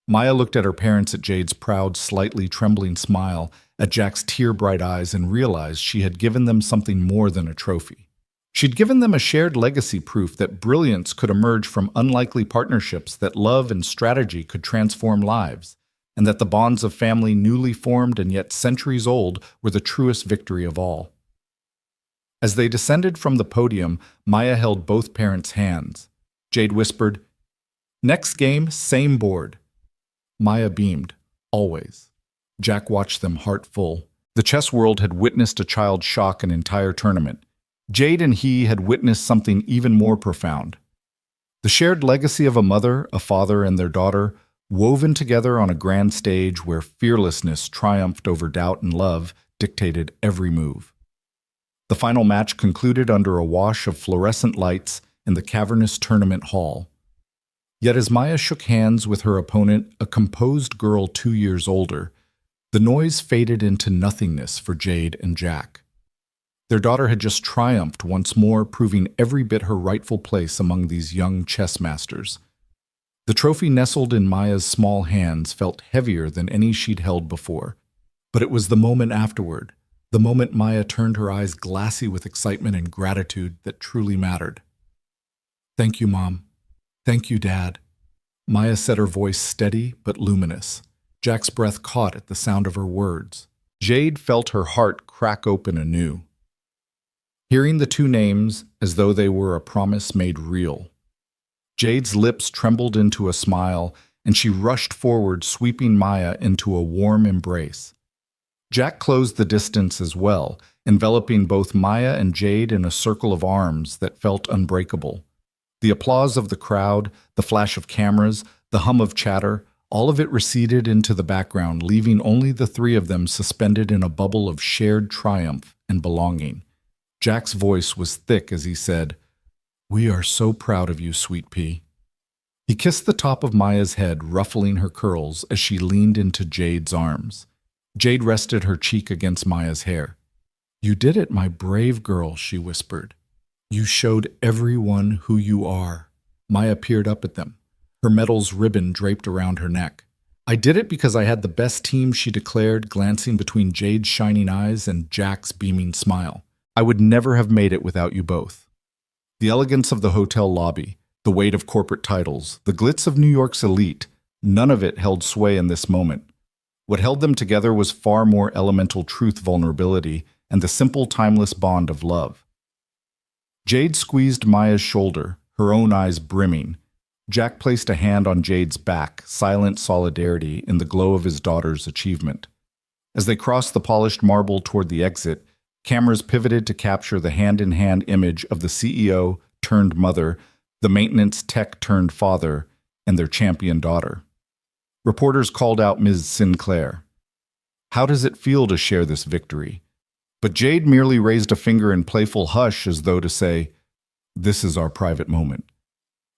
Maya looked at her parents, at Jade's proud, slightly trembling smile, at Jack's tear-bright eyes, and realized she had given them something more than a trophy. She'd given them a shared legacy, proof that brilliance could emerge from unlikely partnerships, that love and strategy could transform lives, and that the bonds of family, newly formed and yet centuries old, were the truest victory of all. As they descended from the podium, Maya held both parents' hands. Jade whispered, "Next game, same board." Maya beamed, "Always." Jack watched them, heart full. The chess world had witnessed a child shock an entire tournament. Jade and he had witnessed something even more profound. The shared legacy of a mother, a father, and their daughter, woven together on a grand stage where fearlessness triumphed over doubt and love dictated every move. The final match concluded under a wash of fluorescent lights in the cavernous tournament hall. Yet as Maya shook hands with her opponent, a composed girl 2 years older, the noise faded into nothingness for Jade and Jack. Their daughter had just triumphed once more, proving every bit her rightful place among these young chess masters. The trophy nestled in Maya's small hands felt heavier than any she'd held before. But it was the moment afterward, the moment Maya turned her eyes glassy with excitement and gratitude, that truly mattered. "Thank you, Mom. Thank you, Dad." Maya said, her voice steady but luminous. Jack's breath caught at the sound of her words. Jade felt her heart crack open anew. Hearing the two names as though they were a promise made real. Jade's lips trembled into a smile, and she rushed forward, sweeping Maya into a warm embrace. Jack closed the distance as well, enveloping both Maya and Jade in a circle of arms that felt unbreakable. The applause of the crowd, the flash of cameras, the hum of chatter, all of it receded into the background, leaving only the three of them suspended in a bubble of shared triumph and belonging. Jack's voice was thick as he said, "We are so proud of you, Sweet Pea." He kissed the top of Maya's head, ruffling her curls as she leaned into Jade's arms. Jade rested her cheek against Maya's hair. "You did it, my brave girl," she whispered. "You showed everyone who you are." Maya peered up at them, her medal's ribbon draped around her neck. "I did it because I had the best team," she declared, glancing between Jade's shining eyes and Jack's beaming smile. "I would never have made it without you both." The elegance of the hotel lobby, the weight of corporate titles, the glitz of New York's elite, none of it held sway in this moment. What held them together was far more elemental truth, vulnerability, and the simple, timeless bond of love. Jade squeezed Maya's shoulder, her own eyes brimming. Jack placed a hand on Jade's back, silent solidarity in the glow of his daughter's achievement. As they crossed the polished marble toward the exit, cameras pivoted to capture the hand-in-hand image of the CEO turned mother, the maintenance tech turned father, and their champion daughter. Reporters called out Ms. Sinclair. "How does it feel to share this victory?" But Jade merely raised a finger in playful hush, as though to say, "This is our private moment."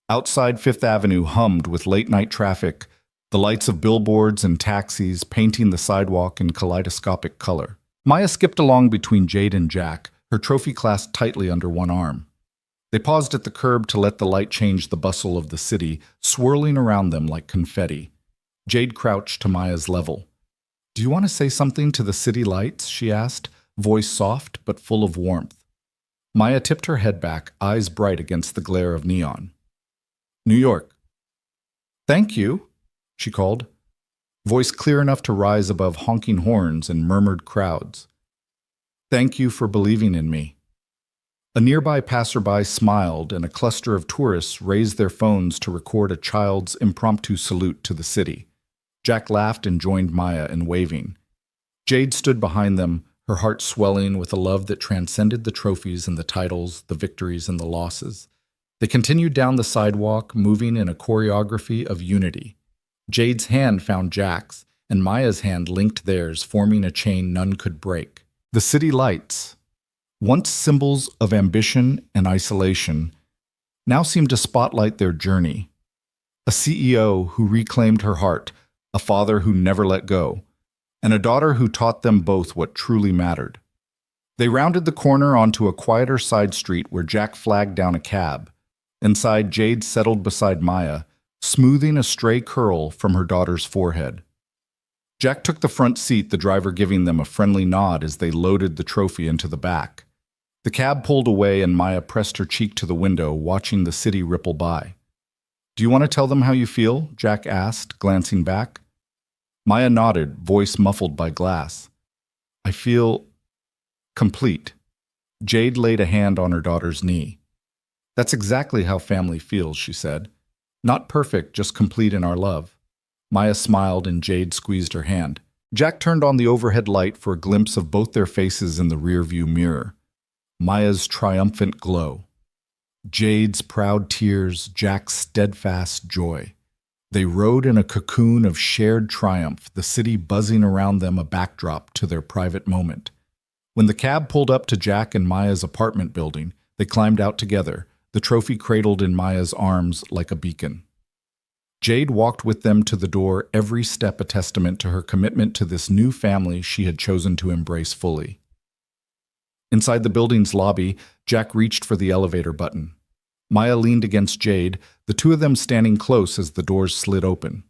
Outside Fifth Avenue hummed with late-night traffic, the lights of billboards and taxis painting the sidewalk in kaleidoscopic color. Maya skipped along between Jade and Jack, her trophy clasped tightly under one arm. They paused at the curb to let the light change the bustle of the city, swirling around them like confetti. Jade crouched to Maya's level. "Do you want to say something to the city lights?" she asked, voice soft but full of warmth. Maya tipped her head back, eyes bright against the glare of neon. "New York." "Thank you," she called, voice clear enough to rise above honking horns and murmured crowds. "Thank you for believing in me." A nearby passerby smiled, and a cluster of tourists raised their phones to record a child's impromptu salute to the city. Jack laughed and joined Maya in waving. Jade stood behind them, her heart swelling with a love that transcended the trophies and the titles, the victories and the losses. They continued down the sidewalk, moving in a choreography of unity. Jade's hand found Jack's, and Maya's hand linked theirs, forming a chain none could break. The city lights, once symbols of ambition and isolation, now seemed to spotlight their journey. A CEO who reclaimed her heart, a father who never let go, and a daughter who taught them both what truly mattered. They rounded the corner onto a quieter side street where Jack flagged down a cab. Inside, Jade settled beside Maya, smoothing a stray curl from her daughter's forehead. Jack took the front seat, the driver giving them a friendly nod as they loaded the trophy into the back. The cab pulled away and Maya pressed her cheek to the window, watching the city ripple by. "Do you want to tell them how you feel?" Jack asked, glancing back. Maya nodded, voice muffled by glass. "I feel complete." Jade laid a hand on her daughter's knee. "That's exactly how family feels," she said. "Not perfect, just complete in our love." Maya smiled and Jade squeezed her hand. Jack turned on the overhead light for a glimpse of both their faces in the rearview mirror. Maya's triumphant glow. Jade's proud tears, Jack's steadfast joy. They rode in a cocoon of shared triumph, the city buzzing around them, a backdrop to their private moment. When the cab pulled up to Jack and Maya's apartment building, they climbed out together, the trophy cradled in Maya's arms like a beacon. Jade walked with them to the door, every step a testament to her commitment to this new family she had chosen to embrace fully. Inside the building's lobby, Jack reached for the elevator button. Maya leaned against Jade, the two of them standing close as the doors slid open.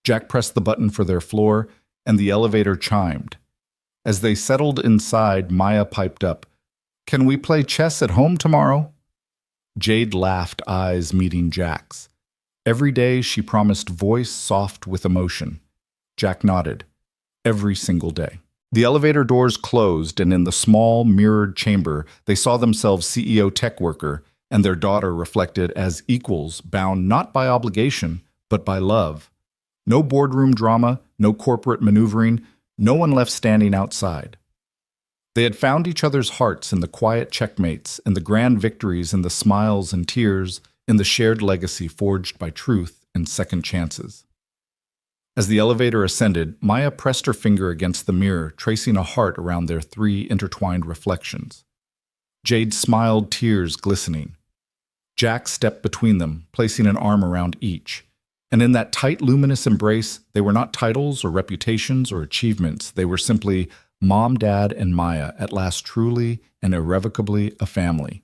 Jack pressed the button for their floor, and the elevator chimed. As they settled inside, Maya piped up, "Can we play chess at home tomorrow?" Jade laughed, eyes meeting Jack's. Every day she promised voice soft with emotion. Jack nodded. Every single day. The elevator doors closed, and in the small, mirrored chamber, they saw themselves CEO tech worker and their daughter reflected as equals, bound not by obligation, but by love. No boardroom drama, no corporate maneuvering, no one left standing outside. They had found each other's hearts in the quiet checkmates, in the grand victories, in the smiles and tears, in the shared legacy forged by truth and second chances. As the elevator ascended, Maya pressed her finger against the mirror, tracing a heart around their three intertwined reflections. Jade smiled, tears glistening. Jack stepped between them, placing an arm around each. And in that tight, luminous embrace, they were not titles or reputations or achievements. They were simply Mom, Dad, and Maya, at last truly and irrevocably a family.